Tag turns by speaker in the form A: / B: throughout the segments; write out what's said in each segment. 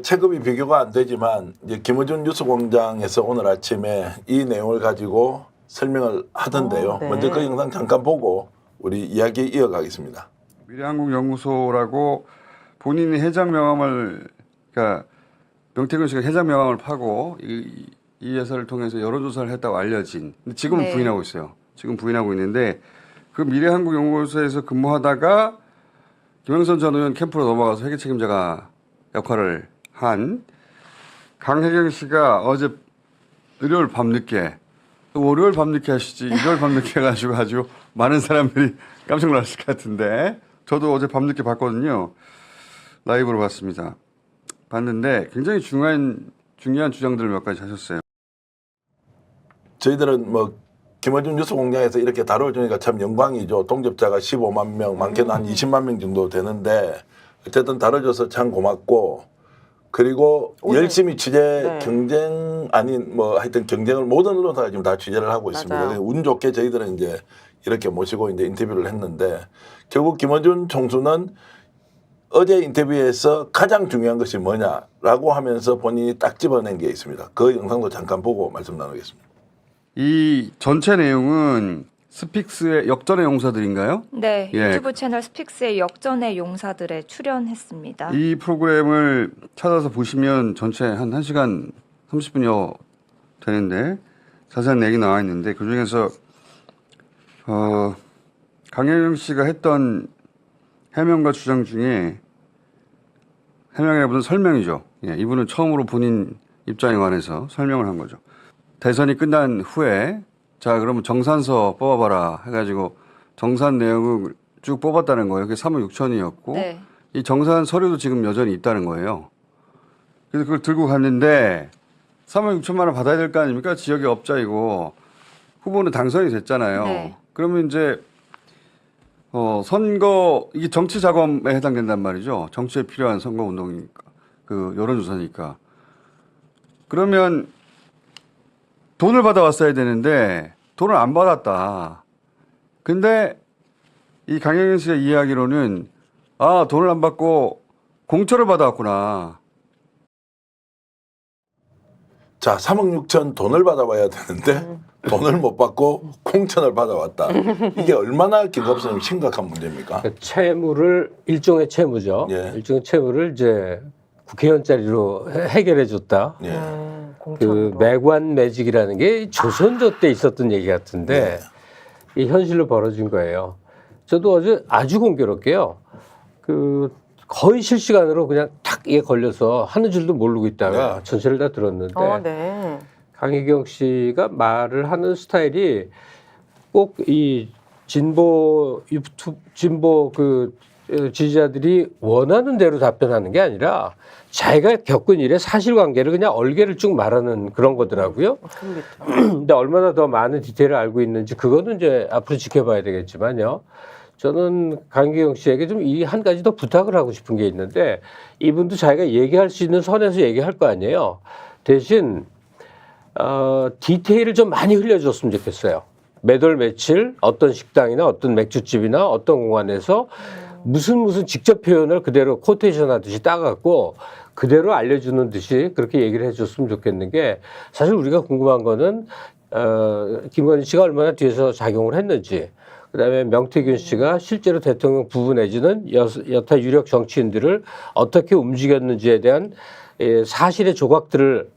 A: 체급이 비교가 안 되지만 이제 김어준 뉴스공장에서 오늘 아침에 이 내용을 가지고 설명을 하던데요.
B: 네.
A: 먼저 그 영상 잠깐 보고 우리 이야기 이어가겠습니다.
C: 미래한국연구소라고 본인이 회장 명함을, 그러니까 명태균 씨가 회장 명함을 파고 이 회사를 통해서 여론조사를 했다고 알려진. 근데 지금은
B: 네.
C: 부인하고 있어요. 지금 부인하고 있는데 그 미래한국연구소에서 근무하다가 김영선 전 의원 캠프로 넘어가서 회계 책임자가 역할을 한 강혜경 씨가 어제 일요일 밤늦게, 월요일 밤늦게 하시지 일요일 밤늦게 해가지고 아주 많은 사람들이 깜짝 놀랐을 것 같은데 저도 어제 밤늦게 봤거든요. 라이브로 봤습니다. 봤는데 굉장히 중요한 주장들을 몇 가지 하셨어요.
A: 저희들은 뭐 김어준 뉴스공장에서 이렇게 다뤄주니까 참 영광이죠. 동접자가 15만 명, 많게는 한 20만 명 정도 되는데 어쨌든 다뤄줘서 참 고맙고, 그리고
B: 오늘,
A: 열심히 취재
B: 네.
A: 경쟁 아닌 뭐 하여튼 경쟁을 모든 언론사가 지금 다 취재를 하고 있습니다.
B: 맞아요.
A: 그래서 운 좋게 저희들은 이제 이렇게 모시고 이제 인터뷰를 했는데 결국 김어준 총수는 어제 인터뷰에서 가장 중요한 것이 뭐냐라고 하면서 본인이 딱 집어낸 게 있습니다. 그 영상도 잠깐 보고 말씀 나누겠습니다.
C: 이 전체 내용은 스픽스의 역전의 용사들인가요?
D: 네,
C: 예.
D: 유튜브 채널 스픽스의 역전의 용사들에 출연했습니다.
C: 이 프로그램을 찾아서 보시면 전체 한 1시간 30분여 되는데 자세한 얘기 나와 있는데 그중에서 강혜경 씨가 했던 해명과 주장 중에 해명의 분은 설명이죠. 예, 이분은 처음으로 본인 입장에 관해서 설명을 한 거죠. 대선이 끝난 후에 자 그러면 정산서 뽑아봐라 해가지고 정산 내용을 쭉 뽑았다는 거예요. 그게 3억 6천이었고
D: 네.
C: 이 정산 서류도 지금 여전히 있다는 거예요. 그래서 그걸 들고 갔는데 3억 6천만 원 받아야 될 거 아닙니까? 지역의 업자이고 후보는 당선이 됐잖아요.
D: 네.
C: 그러면 이제 선거 이게 정치 자금에 해당된단 말이죠. 정치에 필요한 선거 운동이니까 그 여론조사니까. 그러면 돈을 받아왔어야 되는데 돈을 안 받았다. 근데 이 강영현 씨가 이야기로는 돈을 안 받고 공천을 받아왔구나.
A: 자, 3억 6천 돈을 받아와야 되는데 돈을 못 받고 공천을 받아왔다. 이게 얼마나 김갑수님 심각한 문제입니까?
E: 그 채무를 일종의 채무죠.
A: 예.
E: 일종의 채무를 이제 국회의원 자리로 해결해 줬다.
A: 예.
E: 그 매관 매직이라는 게 조선조 때 있었던 얘기 같은데 이 현실로 벌어진 거예요. 저도 어제 아주 공교롭게요. 그 거의 실시간으로 그냥 탁 이게 걸려서 하는 줄도 모르고 있다가 전체를 다 들었는데
B: 네.
E: 강혜경 씨가 말을 하는 스타일이 꼭 이 진보 그 지지자들이 원하는 대로 답변하는 게 아니라 자기가 겪은 일의 사실관계를 그냥 얼개를 쭉 말하는 그런 거더라고요. 근데 얼마나 더 많은 디테일을 알고 있는지 그거는 이제 앞으로 지켜봐야 되겠지만요. 저는 강기경 씨에게 좀 이 한 가지 더 부탁을 하고 싶은 게 있는데 이분도 자기가 얘기할 수 있는 선에서 얘기할 거 아니에요. 대신 디테일을 좀 많이 흘려줬으면 좋겠어요. 몇 월 며칠 어떤 식당이나 어떤 맥주집이나 어떤 공간에서 무슨 직접 표현을 그대로 코테이션 하듯이 따갖고 그대로 알려주는 듯이 그렇게 얘기를 해줬으면 좋겠는 게 사실 우리가 궁금한 거는 김건희 씨가 얼마나 뒤에서 작용을 했는지 그다음에 명태균 씨가 실제로 대통령 부부 내지는 여타 유력 정치인들을 어떻게 움직였는지에 대한 사실의 조각들을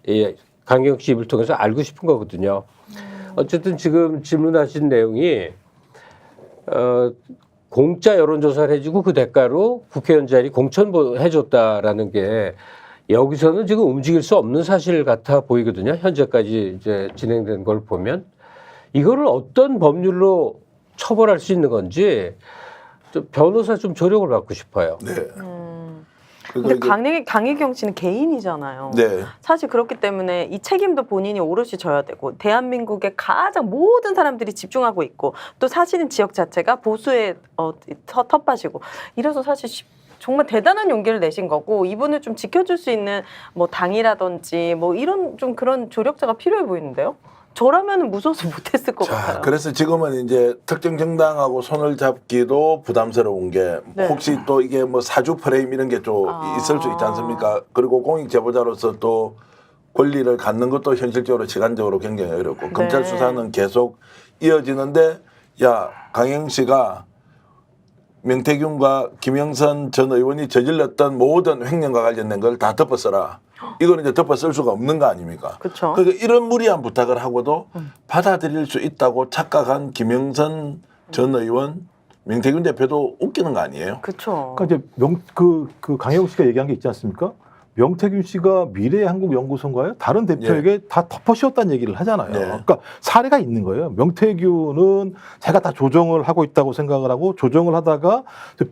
E: 강경 씨 입을 통해서 알고 싶은 거거든요. 어쨌든 지금 질문하신 내용이 공짜 여론조사를 해주고 그 대가로 국회의원 자리 공천해줬다라는 게 여기서는 지금 움직일 수 없는 사실 같아 보이거든요. 현재까지 이제 진행된 걸 보면 이거를 어떤 법률로 처벌할 수 있는 건지 좀 변호사 좀 조력을 받고 싶어요.
A: 네.
B: 근데 강혜경 씨는 개인이잖아요.
A: 네.
B: 사실 그렇기 때문에 이 책임도 본인이 오롯이 져야 되고 대한민국의 가장 모든 사람들이 집중하고 있고 또 사실은 지역 자체가 보수의 텃밭이고 이래서 사실 정말 대단한 용기를 내신 거고 이분을 좀 지켜줄 수 있는 뭐 당이라든지 뭐 이런 좀 그런 조력자가 필요해 보이는데요. 저라면 무서워서 못했을 것
A: 자,
B: 같아요.
A: 그래서 지금은 이제 특정 정당하고 손을 잡기도 부담스러운 게
B: 네.
A: 혹시 또 이게 뭐 사주 프레임 이런 게 좀 있을 수 있지 않습니까? 그리고 공익 제보자로서 또 권리를 갖는 것도 현실적으로 시간적으로 굉장히 어렵고 검찰 수사는 계속 이어지는데 야, 강행씨가 명태균과 김영선 전 의원이 저질렀던 모든 횡령과 관련된 걸 다 덮어 써라. 이거는 이제 덮어 쓸 수가 없는 거 아닙니까?
B: 그쵸.
A: 그러니까 이런 무리한 부탁을 하고도 받아들일 수 있다고 착각한 김영선 전 의원, 명태균 대표도 웃기는 거 아니에요?
B: 그렇죠.
F: 그러니까 이제 그 강영 씨가 얘기한 게 있지 않습니까? 명태균 씨가 미래한국연구소인가요? 다른 대표에게 다 덮어씌웠다는 얘기를 하잖아요.
A: 네.
F: 그러니까 사례가 있는 거예요. 명태균은 제가 다 조정을 하고 있다고 생각을 하고 조정을 하다가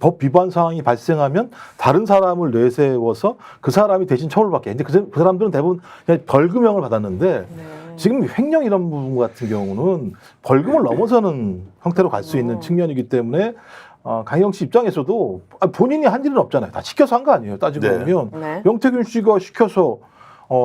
F: 법 위반 상황이 발생하면 다른 사람을 내세워서 그 사람이 대신 처벌받게. 근데 그 사람들은 대부분 그냥 벌금형을 받았는데 지금 횡령 이런 부분 같은 경우는 벌금을 넘어서는 형태로 갈 수 있는 측면이기 때문에 강영 씨 입장에서도 본인이 한 일은 없잖아요. 다 시켜서 한 거 아니에요. 따지고
A: 네.
F: 보면
B: 네.
F: 명태균 씨가 시켜서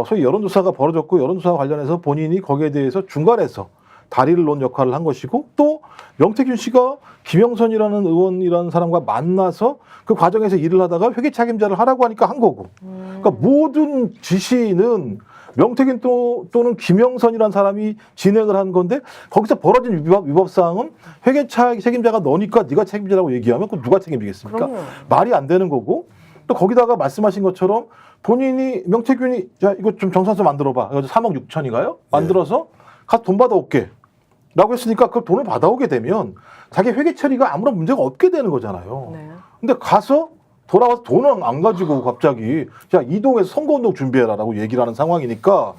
F: 소위 여론조사가 벌어졌고 여론조사와 관련해서 본인이 거기에 대해서 중간에서 다리를 놓은 역할을 한 것이고 또 명태균 씨가 김영선이라는 의원이라는 사람과 만나서 그 과정에서 일을 하다가 회계 책임자를 하라고 하니까 한 거고. 그러니까 모든 지시는 명태균 또는 김영선이라는 사람이 진행을 한 건데 거기서 벌어진 위법 사항은 회계 책임자가 너니까 네가 책임자라고 얘기하면 그 누가 책임지겠습니까?
B: 그럼요.
F: 말이 안 되는 거고 또 거기다가 말씀하신 것처럼 본인이 명태균이 야 이거 좀 정산서 만들어봐. 그래서 3억 6천인가요? 만들어서 가서 돈 받아올게. 라고 했으니까 그 돈을 받아오게 되면 자기 회계 처리가 아무런 문제가 없게 되는 거잖아요.
B: 네.
F: 근데 가서 돌아와서 돈은 안 가지고 갑자기 자 이동해서 선거운동 준비해라라고 얘기를 하는 상황이니까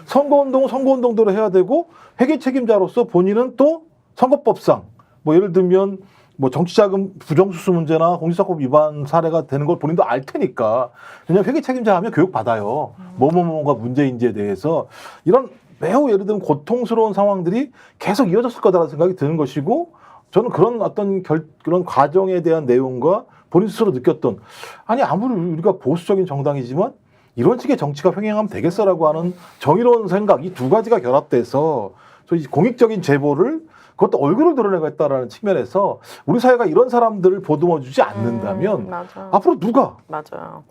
F: 선거운동대로 해야 되고 회계 책임자로서 본인은 또 선거법상 뭐 예를 들면 뭐 정치자금 부정수수 문제나 공직선거법 위반 사례가 되는 걸 본인도 알 테니까 그냥 회계 책임자 하면 교육 받아요. 뭐가 문제인지에 대해서 이런 매우 예를 들면 고통스러운 상황들이 계속 이어졌을 거다라는 생각이 드는 것이고 저는 그런 어떤 그런 과정에 대한 내용과 본인 스스로 느꼈던 아니 아무리 우리가 보수적인 정당이지만 이런 식의 정치가 평행하면 되겠어라고 하는 정의로운 생각 이 두 가지가 결합돼서 소위 공익적인 제보를 그것도 얼굴을 드러내겠다라는 측면에서 우리 사회가 이런 사람들을 보듬어주지 않는다면
B: 맞아.
F: 앞으로 누가
B: 맞아요.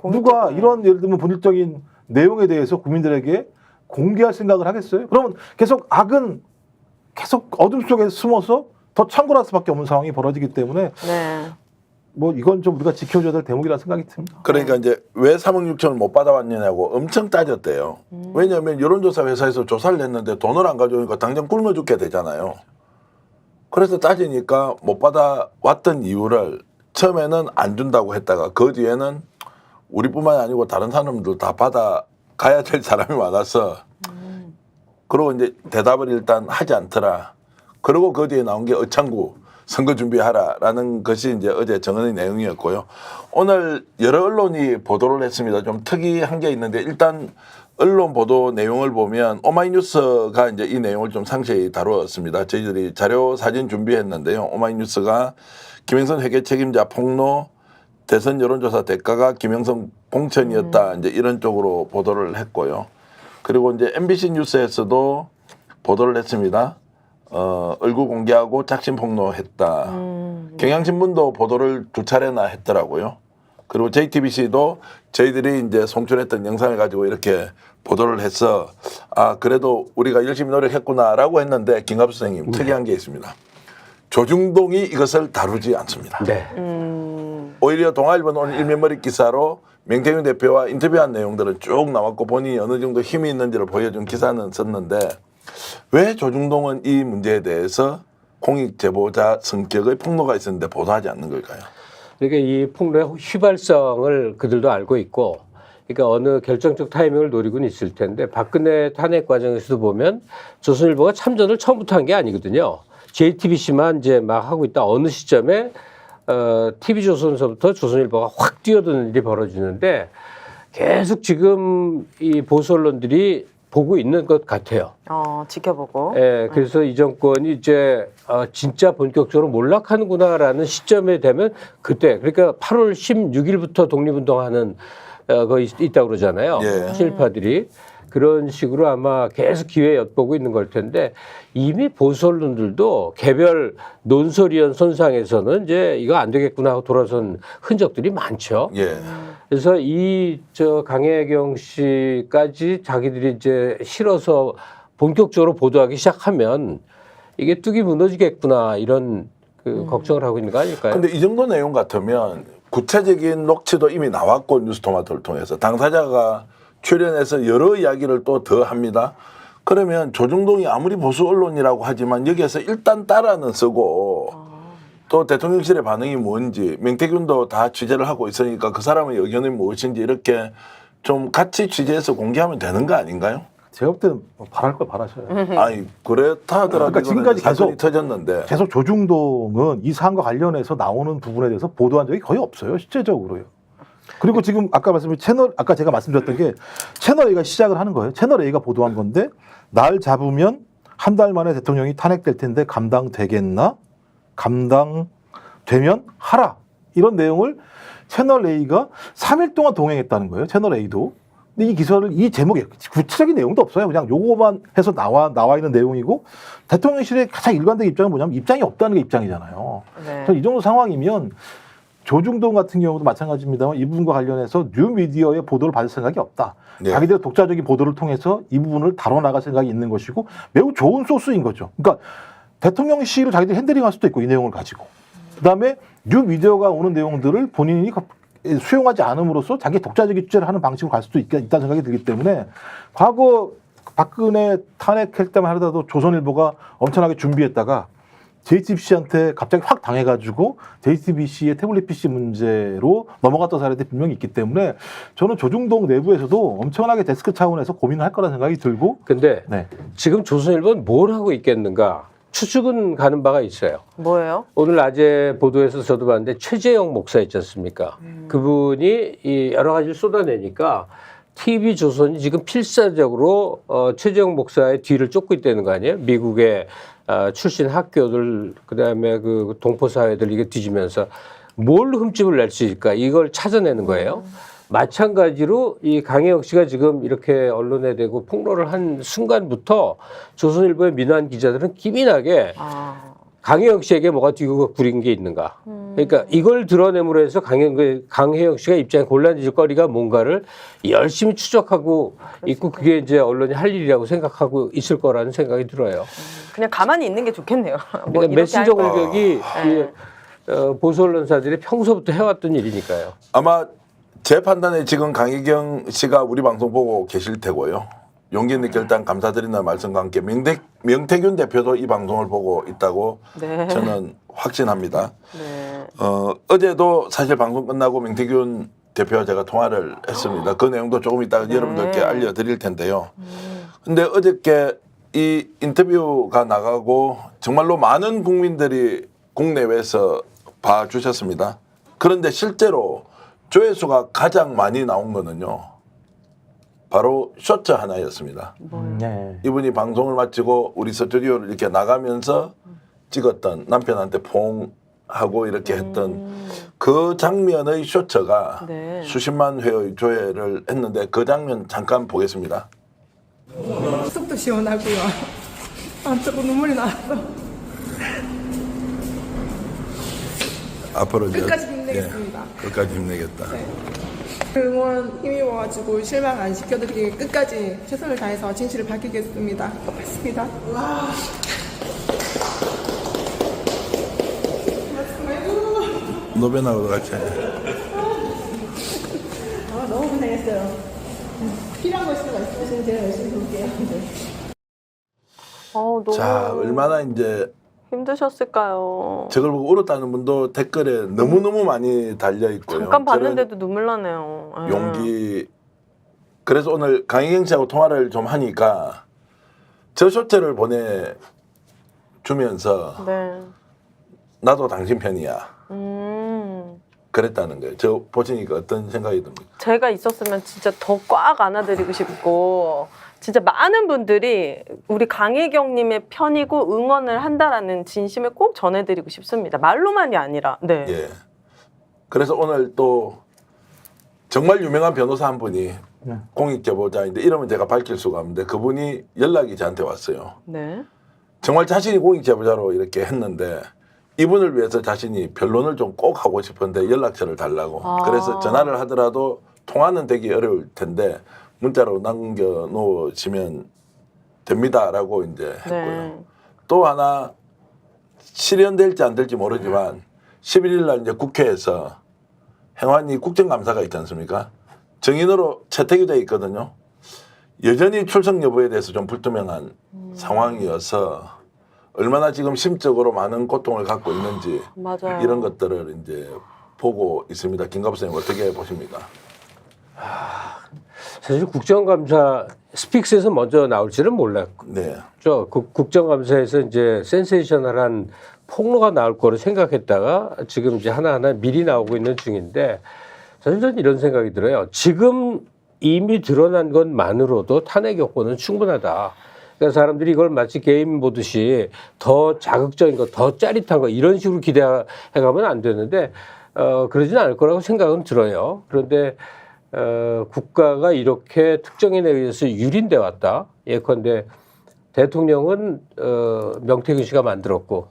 F: 이런 예를 들면 본질적인 내용에 대해서 국민들에게 공개할 생각을 하겠어요? 그러면 계속 악은 계속 어둠 속에 숨어서 더 창궐할 수밖에 없는 상황이 벌어지기 때문에
B: 네.
F: 뭐 이건 좀 우리가 지켜줘야 될 대목이라는 생각이 듭니다.
A: 그러니까 이제 왜 3억 6천을 못 받아왔느냐고 엄청 따졌대요. 왜냐하면 여론조사 회사에서 조사를 했는데 돈을 안 가져오니까 당장 굶어 죽게 되잖아요. 그래서 따지니까 못 받아왔던 이유를 처음에는 안 준다고 했다가 그 뒤에는 우리뿐만이 아니고 다른 사람들 다 받아가야 될 사람이 많아서 그리고 이제 대답을 일단 하지 않더라. 그리고 그 뒤에 나온 게 어창구 선거 준비하라라는 것이 이제 어제 정언의 내용이었고요. 오늘 여러 언론이 보도를 했습니다. 좀 특이한 게 있는데 일단 언론 보도 내용을 보면 오마이뉴스가 이제 이 내용을 좀 상세히 다루었습니다. 저희들이 자료 사진 준비했는데요. 오마이뉴스가 김영선 회계 책임자 폭로 대선 여론조사 대가가 김영선 공천이었다 이제 이런 쪽으로 보도를 했고요. 그리고 이제 MBC 뉴스에서도 보도를 했습니다. 얼굴 공개하고 작심 폭로했다. 경향신문도 보도를 2차례나 했더라고요. 그리고 JTBC도 저희들이 이제 송출했던 영상을 가지고 이렇게 보도를 해서 그래도 우리가 열심히 노력했구나라고 했는데 김갑수 선생님 특이한 게 있습니다. 조중동이 이것을 다루지 않습니다.
E: 네.
A: 오히려 동아일보는 오늘 일면머리 기사로 명태균 대표와 인터뷰한 내용들은 쭉 나왔고 본인이 어느 정도 힘이 있는지를 보여준 기사는 썼는데 왜 조중동은 이 문제에 대해서 공익 제보자 성격의 폭로가 있었는데 보도하지 않는 걸까요?
E: 그러니까 이 폭로의 휘발성을 그들도 알고 있고, 그러니까 어느 결정적 타이밍을 노리고는 있을 텐데 박근혜 탄핵 과정에서도 보면 조선일보가 참전을 처음부터 한 게 아니거든요. JTBC만 이제 막 하고 있다 어느 시점에 TV조선서부터 조선일보가 확 뛰어드는 일이 벌어지는데 계속 지금 이 보수 언론들이 보고 있는 것 같아요.
B: 지켜보고.
E: 예, 그래서 이 정권이 이제 진짜 본격적으로 몰락하는구나라는 시점에 되면 그때 그러니까 8월 16일부터 독립운동하는 거 있다고 그러잖아요.
A: 예.
E: 친일파들이. 그런 식으로 아마 계속 기회 엿보고 있는 걸 텐데 이미 보수 언론들도 개별 논설위원 선상에서는 이제 이거 안 되겠구나 하고 돌아선 흔적들이 많죠.
A: 예.
E: 그래서 이 강혜경 씨까지 자기들이 이제 실어서 본격적으로 보도하기 시작하면 이게 뚝이 무너지겠구나 이런 걱정을 하고 있는 거 아닐까요?
A: 근데 이 정도 내용 같으면 구체적인 녹취도 이미 나왔고 뉴스토마토를 통해서 당사자가 출연해서 여러 이야기를 또 더 합니다. 그러면 조중동이 아무리 보수 언론이라고 하지만 여기에서 일단 따라는 쓰고 또 대통령실의 반응이 뭔지 명태균도 다 취재를 하고 있으니까 그 사람의 의견이 무엇인지 이렇게 좀 같이 취재해서 공개하면 되는 거 아닌가요?
F: 제가 볼 때는 뭐 바랄 걸 바라셔요.
A: 아니 그렇다 하더라도
F: 그러니까 지금까지
A: 사건이
F: 계속
A: 터졌는데
F: 계속 조중동은 이 사안과 관련해서 나오는 부분에 대해서 보도한 적이 거의 없어요. 실제적으로요. 그리고 지금 아까 아까 제가 말씀드렸던 게 채널 A가 시작을 하는 거예요. 채널 A가 보도한 건데 날 잡으면 한 달 만에 대통령이 탄핵될 텐데 감당되겠나? 감당되면 하라. 이런 내용을 채널 A가 3일 동안 동행했다는 거예요. 채널 A도. 근데 이 기사를 이 제목에 구체적인 내용도 없어요. 그냥 요거만 해서 나와 있는 내용이고 대통령실의 가장 일관된 입장은 뭐냐면 입장이 없다는 게 입장이잖아요.
B: 네.
F: 이 정도 상황이면 조중동 같은 경우도 마찬가지입니다만 이 부분과 관련해서 뉴미디어의 보도를 받을 생각이 없다.
A: 네.
F: 자기들의 독자적인 보도를 통해서 이 부분을 다뤄나갈 생각이 있는 것이고 매우 좋은 소스인 거죠. 그러니까 대통령실을 자기들이 핸들링할 수도 있고 이 내용을 가지고 그다음에 뉴미디어가 오는 내용들을 본인이 수용하지 않음으로써 자기 독자적인 취재를 하는 방식으로 갈 수도 있다는 생각이 들기 때문에 과거 박근혜 탄핵할 때만 하더라도 조선일보가 엄청나게 준비했다가 JTBC한테 갑자기 확 당해가지고 JTBC의 태블릿 PC 문제로 넘어갔던 사례들이 분명히 있기 때문에 저는 조중동 내부에서도 엄청나게 데스크 차원에서 고민을 할 거라는 생각이 들고
E: 근데
F: 네.
E: 지금 조선일보는 뭘 하고 있겠는가 추측은 가는 바가 있어요.
B: 뭐예요?
E: 오늘 낮에 보도에서 저도 봤는데 최재형 목사 있지 않습니까? 그분이 이 여러 가지를 쏟아내니까 TV조선이 지금 필사적으로 최재형 목사의 뒤를 쫓고 있다는 거 아니에요? 미국의 출신 학교들 그다음에 그 동포사회들 이게 뒤지면서 뭘 흠집을 낼 수 있을까 이걸 찾아내는 거예요. 마찬가지로 이 강혜영 씨가 지금 이렇게 언론에 대고 폭로를 한 순간부터 조선일보의 민환 기자들은 기민하게 강혜영 씨에게 뭐가 뒤가 구린 게 있는가. 그러니까 이걸 드러내므로 해서 강혜영 씨가 입장에 곤란해질 거리가 뭔가를 열심히 추적하고 있고 그게 이제 언론이 할 일이라고 생각하고 있을 거라는 생각이 들어요.
B: 그냥 가만히 있는 게 좋겠네요. 뭐
E: 그러니까
B: 이렇게
E: 메신저
B: 할 거예요.
E: 공격이
B: 네.
E: 보수 언론사들이 평소부터 해왔던 일이니까요.
A: 아마 제 판단에 지금 강혜경 씨가 우리 방송 보고 계실 테고요. 용기 있는 결단 감사드린다는 말씀과 함께 명태균 대표도 이 방송을 보고 있다고
B: 네.
A: 저는 확신합니다.
B: 네.
A: 어제도 사실 방송 끝나고 명태균 대표와 제가 통화를 했습니다. 그 내용도 조금 이따가 여러분들께 알려드릴 텐데요. 근데 어저께 이 인터뷰가 나가고 정말로 많은 국민들이 국내외에서 봐주셨습니다. 그런데 실제로 조회수가 가장 많이 나온 거는요. 바로 쇼츠 하나였습니다.
F: 네.
A: 이분이 방송을 마치고 우리 스튜디오를 이렇게 나가면서 찍었던 남편한테 퐁하고 이렇게 했던 그 장면의 쇼츠가
B: 네.
A: 수십만 회의 조회를 했는데 그 장면 잠깐 보겠습니다.
G: 속도 시원하고요. 자꾸 눈물이 나서
A: 앞으로 이제
G: 끝까지 힘내겠습니다.
A: 끝까지 힘내겠다.
G: 응원 힘입어가지고 실망 안 시켜드리게 끝까지 최선을 다해서 진실을 밝히겠습니다. 고맙습니다.
A: 노변하고 같이.
G: 너무 고생했어요. 필요한 거 있으면 말씀하시면 제가 열심히 볼게요.
B: 너무
A: 자, 얼마나 이제
B: 힘드셨을까요?
A: 저걸 보고 울었다는 분도 댓글에 너무너무 많이 달려 있고요.
B: 잠깐
A: 저런
B: 봤는데도 눈물 나네요. 예.
A: 용기. 그래서 오늘 강희경 씨하고 통화를 좀 하니까 저 쇼츠를 보내주면서
B: 네.
A: 나도 당신 편이야. 그랬다는 거예요. 저 보시니까 어떤 생각이 듭니까?
B: 제가 있었으면 진짜 더 꽉 안아드리고 싶고 진짜 많은 분들이 우리 강혜경님의 편이고 응원을 한다라는 진심을 꼭 전해드리고 싶습니다. 말로만이 아니라. 네.
A: 예. 그래서 오늘 또 정말 유명한 변호사 한 분이
F: 네.
A: 공익제보자인데 이름은 제가 밝힐 수가 없는데 그분이 연락이 저한테 왔어요.
B: 네.
A: 정말 자신이 공익제보자로 이렇게 했는데 이분을 위해서 자신이 변론을 좀 꼭 하고 싶은데 연락처를 달라고.
B: 아.
A: 그래서 전화를 하더라도 통화는 되기 어려울 텐데 문자로 남겨놓으시면 됩니다라고 이제 했고요.
B: 네.
A: 또 하나 실현될지 안 될지 모르지만 11일 날 이제 국회에서 행안위 국정감사가 있지 않습니까? 정인으로 채택이 돼 있거든요. 여전히 출석 여부에 대해서 좀 불투명한 상황이어서 얼마나 지금 심적으로 많은 고통을 갖고 있는지
B: 맞아요.
A: 이런 것들을 이제 보고 있습니다. 김갑수 선생님 어떻게 보십니까?
E: 사실 국정감사 스픽스에서 먼저 나올지는 몰랐죠.
A: 네.
E: 그 국정감사에서 이제 센세이셔널한 폭로가 나올 거로 생각했다가 지금 이제 하나하나 미리 나오고 있는 중인데 사실 저는 이런 생각이 들어요. 지금 이미 드러난 것만으로도 탄핵 여건은 충분하다. 그러니까 사람들이 이걸 마치 게임 보듯이 더 자극적인 거, 더 짜릿한 거 이런 식으로 기대해가면 안 되는데 그러지는 않을 거라고 생각은 들어요. 그런데 국가가 이렇게 특정인에 의해서 유린돼 왔다. 예컨대 대통령은 명태균 씨가 만들었고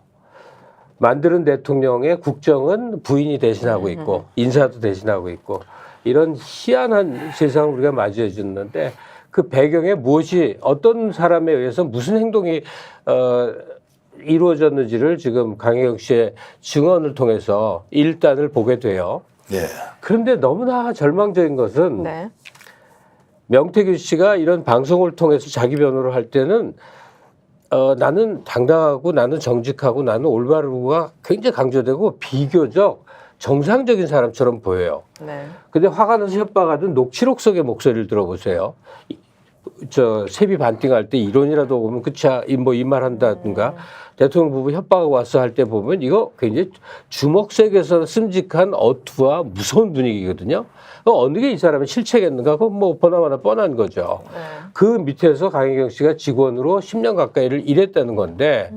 E: 만드는 대통령의 국정은 부인이 대신하고 있고 인사도 대신하고 있고 이런 희한한 세상을 우리가 맞이해 줬는데 그 배경에 무엇이 어떤 사람에 의해서 무슨 행동이 이루어졌는지를 지금 강혜경 씨의 증언을 통해서 일단을 보게 돼요.
A: 예.
E: 그런데 너무나 절망적인 것은
B: 네.
E: 명태균 씨가 이런 방송을 통해서 자기 변호를 할 때는 나는 당당하고 나는 정직하고 나는 올바르고가 굉장히 강조되고 비교적 정상적인 사람처럼 보여요.
B: 네.
E: 근데 화가 나서 협박하던 녹취록 속의 목소리를 들어보세요. 저 세비 반띵할 때 이론이라도 보면 그치 뭐 이 말 한다든가 대통령 부부 협박하고 왔어 할 때 보면 이거 굉장히 주먹색에서 씀직한 어투와 무서운 분위기거든요. 어느 게 이 사람의 실체겠는가? 그건 뭐 보나마나 뻔한 거죠.
B: 네.
E: 그 밑에서 강혜경 씨가 직원으로 10년 가까이를 일했다는 건데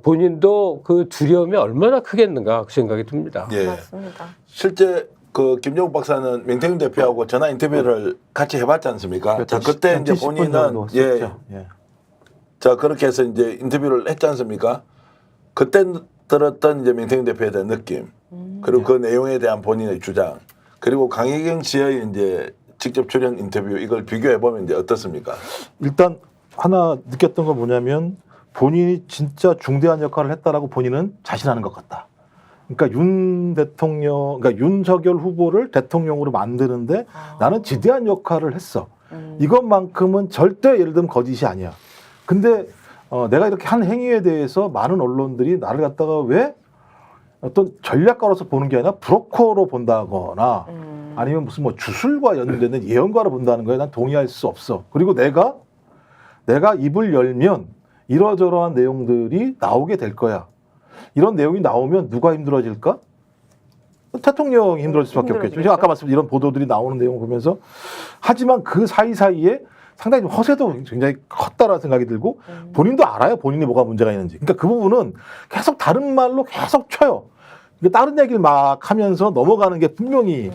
E: 본인도 그 두려움이 얼마나 크겠는가 그 생각이 듭니다.
A: 예.
B: 맞습니다.
A: 실제 그 김정욱 박사는 명태균 대표하고 전화 인터뷰를 같이 해봤지 않습니까? 자, 그때 이제 본인은
F: 예.
A: 자 그렇게 해서 이제 인터뷰를 했지 않습니까? 그때 들었던 이제 명태균 대표에 대한 느낌 그리고 그 내용에 대한 본인의 주장 그리고 강혜경 씨의 이제 직접 출연 인터뷰 이걸 비교해 보면 이제 어떻습니까?
F: 일단 하나 느꼈던 건 뭐냐면 본인이 진짜 중대한 역할을 했다라고 본인은 자신하는 것 같다. 그러니까 그러니까 윤석열 후보를 대통령으로 만드는데 나는 지대한 역할을 했어. 이것만큼은 절대 예를 들면 거짓이 아니야. 근데 내가 이렇게 한 행위에 대해서 많은 언론들이 나를 갖다가 왜 어떤 전략가로서 보는 게 아니라 브로커로 본다거나 아니면 무슨 뭐 주술과 연결되는 예언가로 본다는 거에 난 동의할 수 없어. 그리고 내가 입을 열면 이러저러한 내용들이 나오게 될 거야. 이런 내용이 나오면 누가 힘들어질까? 대통령이 힘들어질 수밖에 없겠죠. 제가 아까 말씀드린 이런 보도들이 나오는 내용을 보면서 하지만 그 사이사이에 상당히 좀 허세도 굉장히 컸다라는 생각이 들고 본인도 알아요. 본인이 뭐가 문제가 있는지. 그러니까 그 부분은 계속 다른 말로 계속 쳐요. 그러니까 다른 얘기를 막 하면서 넘어가는 게 분명히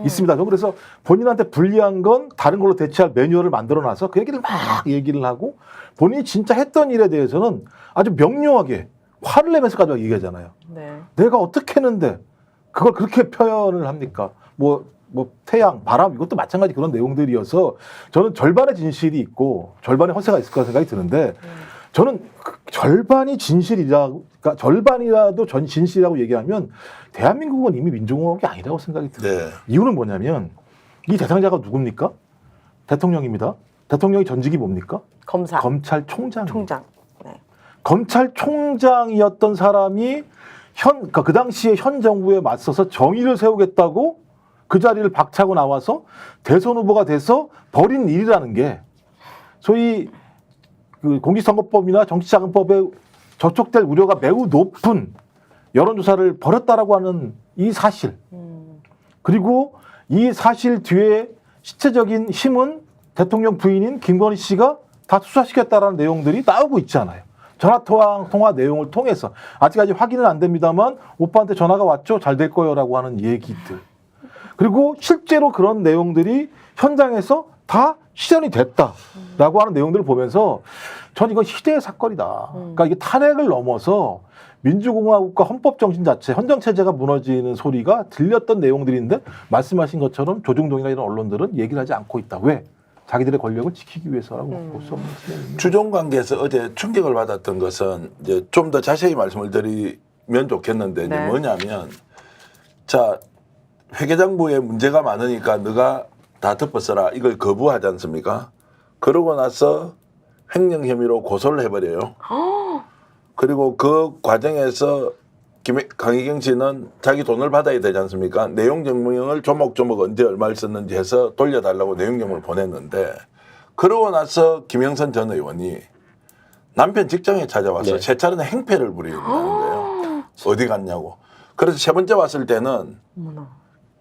F: 있습니다. 그래서 본인한테 불리한 건 다른 걸로 대체할 매뉴얼을 만들어놔서 그 얘기를 막 얘기를 하고 본인이 진짜 했던 일에 대해서는 아주 명료하게 화를 내면서까지 얘기하잖아요.
B: 네.
F: 내가 어떻게 했는데 그걸 그렇게 표현을 합니까? 뭐 태양, 바람 이것도 마찬가지 그런 내용들이어서 저는 절반의 진실이 있고 절반의 허세가 있을 거라 생각이 드는데 저는 절반이 진실이라고 그러니까 절반이라도 전 진실이라고 얘기하면 대한민국은 이미 민주공화국이 아니라고 생각이 들어요.
A: 네.
F: 이유는 뭐냐면 이 대상자가 누굽니까? 대통령입니다. 대통령의 전직이 뭡니까?
B: 검사.
F: 검찰총장.
B: 총장. 네.
F: 검찰총장이었던 사람이 그러니까 그 당시에 현 정부에 맞서서 정의를 세우겠다고 그 자리를 박차고 나와서 대선 후보가 돼서 벌인 일이라는 게 소위 그 공직선거법이나 정치자금법에 저촉될 우려가 매우 높은 여론조사를 벌였다라고 하는 이 사실. 그리고 이 사실 뒤에 실체적인 힘은 대통령 부인인 김건희 씨가 다 수사시켰다라는 내용들이 나오고 있잖아요. 전화통화 내용을 통해서 아직까지 확인은 안 됩니다만 오빠한테 전화가 왔죠. 잘 될 거요라고 하는 얘기들. 그리고 실제로 그런 내용들이 현장에서 다 실현이 됐다라고 하는 내용들을 보면서 전 이건 시대의 사건이다. 그러니까 이게 탄핵을 넘어서 민주공화국과 헌법 정신 자체, 헌정 체제가 무너지는 소리가 들렸던 내용들인데 말씀하신 것처럼 조중동이나 이런 언론들은 얘기를 하지 않고 있다. 왜? 자기들의 권력을 지키기 위해서라고 볼 수 없는 지점입니다.
A: 주종 관계에서 어제 충격을 받았던 것은 이제 좀 더 자세히 말씀을 드리면 좋겠는데 이제
B: 네.
A: 뭐냐면 자 회계장부에 문제가 많으니까 너가 다 덮어써라 이걸 거부하지 않습니까? 그러고 나서 횡령 혐의로 고소를 해버려요. 그리고 그 과정에서 강희경 씨는 자기 돈을 받아야 되지 않습니까? 내용 증명을 조목조목 언제 얼마를 썼는지 해서 돌려달라고 내용 증명을 보냈는데 그러고 나서 김영선 전 의원이 남편 직장에 찾아와서
E: 네.
A: 세 차례나 행패를 부린다는 거예요. 어디 갔냐고. 그래서 세 번째 왔을 때는
B: 어머나.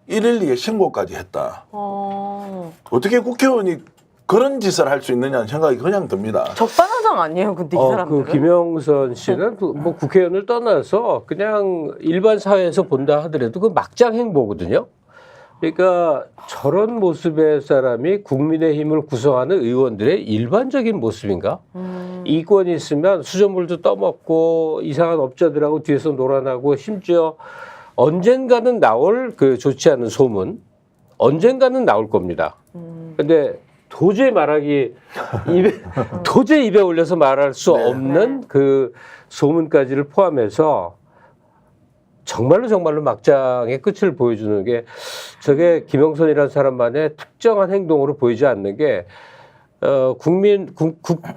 A: 112에 신고까지 했다.
B: 어.
A: 어떻게 국회의원이 그런 짓을 할 수 있느냐는 생각이 그냥 듭니다.
B: 적반하장 아니에요, 근데 이 사람들은?
E: 그 김영선 씨는 뭐 국회의원을 떠나서 그냥 일반 사회에서 본다 하더라도 그 막장 행보거든요. 그러니까 저런 모습의 사람이 국민의힘을 구성하는 의원들의 일반적인 모습인가? 이권이 있으면 수돗물도 떠먹고 이상한 업자들하고 뒤에서 놀아나고 심지어 언젠가는 나올 그 좋지 않은 소문, 언젠가는 나올 겁니다. 근데 도저히 말하기 도저히 입에 올려서 말할 수
A: 네.
E: 없는 그 소문까지를 포함해서 정말로 막장의 끝을 보여주는 게 저게 김영선이라는 사람만의 특정한 행동으로 보이지 않는 게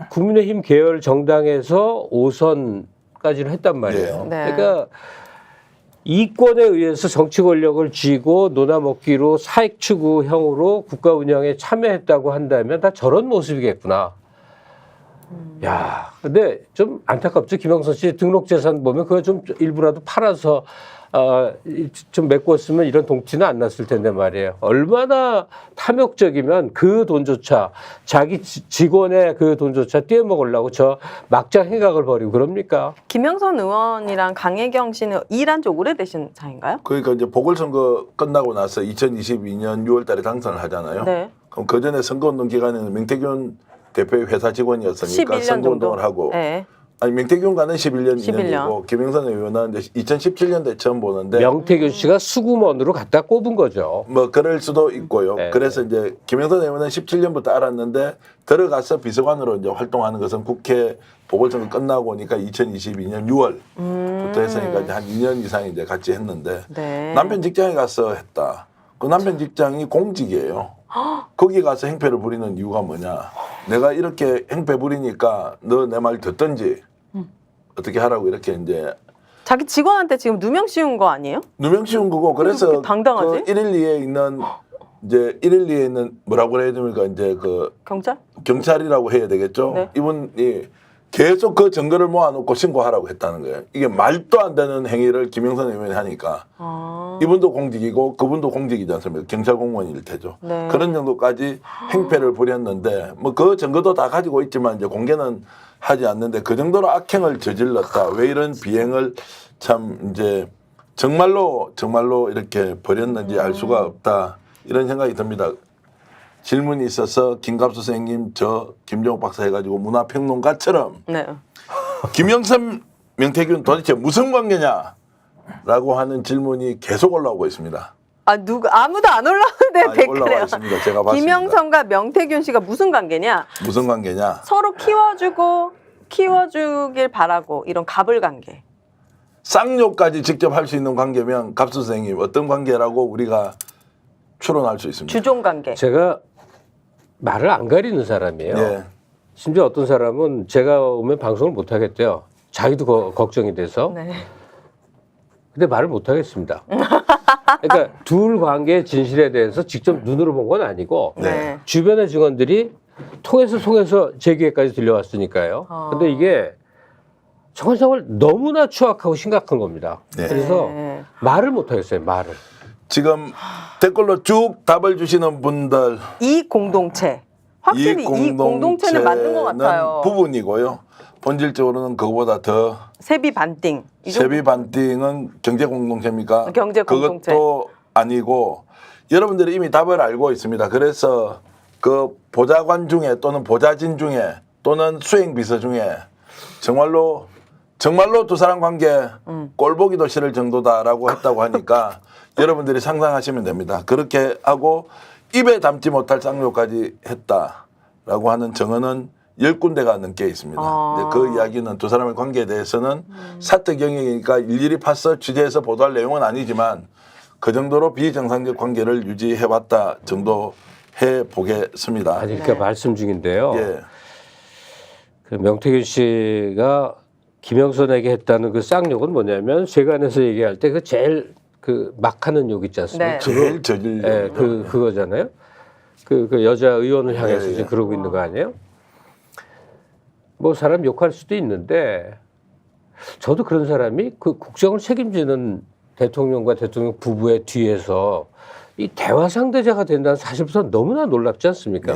E: 국민의힘 계열 정당에서 5선까지를 했단 말이에요.
B: 네.
E: 그러니까 이권에 의해서 정치 권력을 쥐고 논아먹기로 사익 추구형으로 국가 운영에 참여했다고 한다면 다 저런 모습이겠구나. 야, 근데 좀 안타깝죠. 김영선 씨 등록 재산 보면 그거 좀 일부라도 팔아서 좀 메꿨으면 이런 동티는 안 났을 텐데 말이에요. 얼마나 탐욕적이면 그 돈조차 자기 직원의 그 돈조차 떼어먹으려고 저 막장 행각을 벌이고 그럽니까?
B: 김영선 의원이랑 강혜경 씨는 일한 지 오래되신 사이인가요?
A: 그러니까 이제 보궐선거 끝나고 나서 2022년 6월 달에 당선을 하잖아요.
B: 네.
A: 그럼 그 전에 선거운동 기간에는 명태균 대표의 회사 직원이었으니까
B: 11년
A: 선거운동을
B: 정도.
A: 하고
B: 네.
A: 아니 명태균과는 11년
B: 11년.
A: 2년이고 김영선 의원은 이제 2017년도에 처음 보는데
E: 명태균 씨가 수구먼으로 갖다 꼽은 거죠.
A: 뭐 그럴 수도 있고요.
E: 네.
A: 그래서 이제 김영선 의원은 17년부터 알았는데 들어가서 비서관으로 이제 활동하는 것은 국회 보궐선거 끝나고 오니까 2022년 6월부터 했으니까 이제 한 2년 이상 이제 같이 했는데
B: 네.
A: 남편 직장에 가서 했다. 그 남편 직장이 공직이에요. 거기 가서 행패를 부리는 이유가 뭐냐? 내가 이렇게 행패 부리니까 너 내 말 듣든지 어떻게 하라고 이렇게 이제
B: 자기 직원한테 지금 누명 씌운 거 아니에요?
A: 누명 씌운 거고 그래서
B: 그렇게 당당하지?
A: 그 112에 있는 이제 112에 있는 뭐라고 해야 됩니까? 이제 그
B: 경찰?
A: 경찰이라고 해야 되겠죠.
B: 네.
A: 이분이 계속 그 증거를 모아놓고 신고하라고 했다는 거예요. 이게 말도 안 되는 행위를 김영선 의원이 하니까
B: 아.
A: 이분도 공직이고 그분도 공직이지 않습니까? 경찰 공무원일 테죠.
B: 네.
A: 그런 정도까지 행패를 부렸는데 뭐 그 증거도 다 가지고 있지만 이제 공개는 하지 않는데 그 정도로 악행을 저질렀다. 왜 이런 비행을 참 이제 정말로 이렇게 벌였는지 알 수가 없다. 이런 생각이 듭니다. 질문이 있어서 김갑수 선생님 저 김정욱 박사 해가지고 문화평론가처럼
B: 네.
A: 김영선 명태균 도대체 무슨 관계냐라고 하는 질문이 계속 올라오고 있습니다.
B: 아 아무도 안 올라오는데
A: 아니,
B: 댓글에
A: 올라와 있습니다. 제가 봤습니다.
B: 김영선과 명태균 씨가 무슨 관계냐?
A: 무슨 관계냐?
B: 서로 키워주길 바라고 이런 갑을 관계.
A: 쌍욕까지 직접 할 수 있는 관계면 갑수 선생님 어떤 관계라고 우리가 추론할 수 있습니다.
B: 주종 관계.
E: 제가 말을 안 가리는 사람이에요.
A: 예.
E: 심지어 어떤 사람은 제가 오면 방송을 못 하겠대요. 자기도 걱정이 돼서.
B: 네.
E: 근데 말을 못 하겠습니다. 그러니까 둘 관계의 진실에 대해서 직접 눈으로 본 건 아니고
B: 네.
E: 주변의 증언들이 통해서 제 귀에까지 들려왔으니까요. 근데 이게 정말 너무나 추악하고 심각한 겁니다.
A: 네.
E: 그래서
B: 네.
E: 말을 못 하겠어요. 말을.
A: 지금 댓글로 쭉 답을 주시는 분들
B: 이 공동체. 확실히 이 공동체는 맞는 것 같아요.
A: 부분이고요. 본질적으로는 그거보다 더
B: 세비 반띵. 이 정도.
A: 세비 반띵은 경제 공동체입니까?
B: 경제 공동체.
A: 그것도 아니고 여러분들이 이미 답을 알고 있습니다. 그래서 그 보좌관 중에 또는 보좌진 중에 또는 수행비서 중에 정말로 두 사람 관계 꼴보기도 싫을 정도다라고 했다고 하니까 여러분들이 상상하시면 됩니다. 그렇게 하고 입에 담지 못할 쌍욕까지 했다라고 하는 증언은 10군데가 넘게 있습니다. 근데 그 이야기는 두 사람의 관계에 대해서는 사적 영역이니까 일일이 파서 취재해서 보도할 내용은 아니지만 그 정도로 비정상적 관계를 유지해왔다 정도 해보겠습니다.
E: 아니 그러니까 말씀 중인데요.
A: 예.
E: 그 명태균 씨가 김영선에게 했다는 그 쌍욕은 뭐냐면 세간에서 얘기할 때 그 제일 그 막 하는 욕 있지 않습니까?
B: 네.
A: 제일 저질.
E: 예, 그거잖아요. 그 여자 의원을 향해서
A: 예, 예.
E: 지금 그러고 있는 거 아니에요? 뭐 사람 욕할 수도 있는데 저도 그런 사람이 그 국정을 책임지는 대통령과 대통령 부부의 뒤에서 이 대화 상대자가 된다는 사실부터 너무나 놀랍지 않습니까?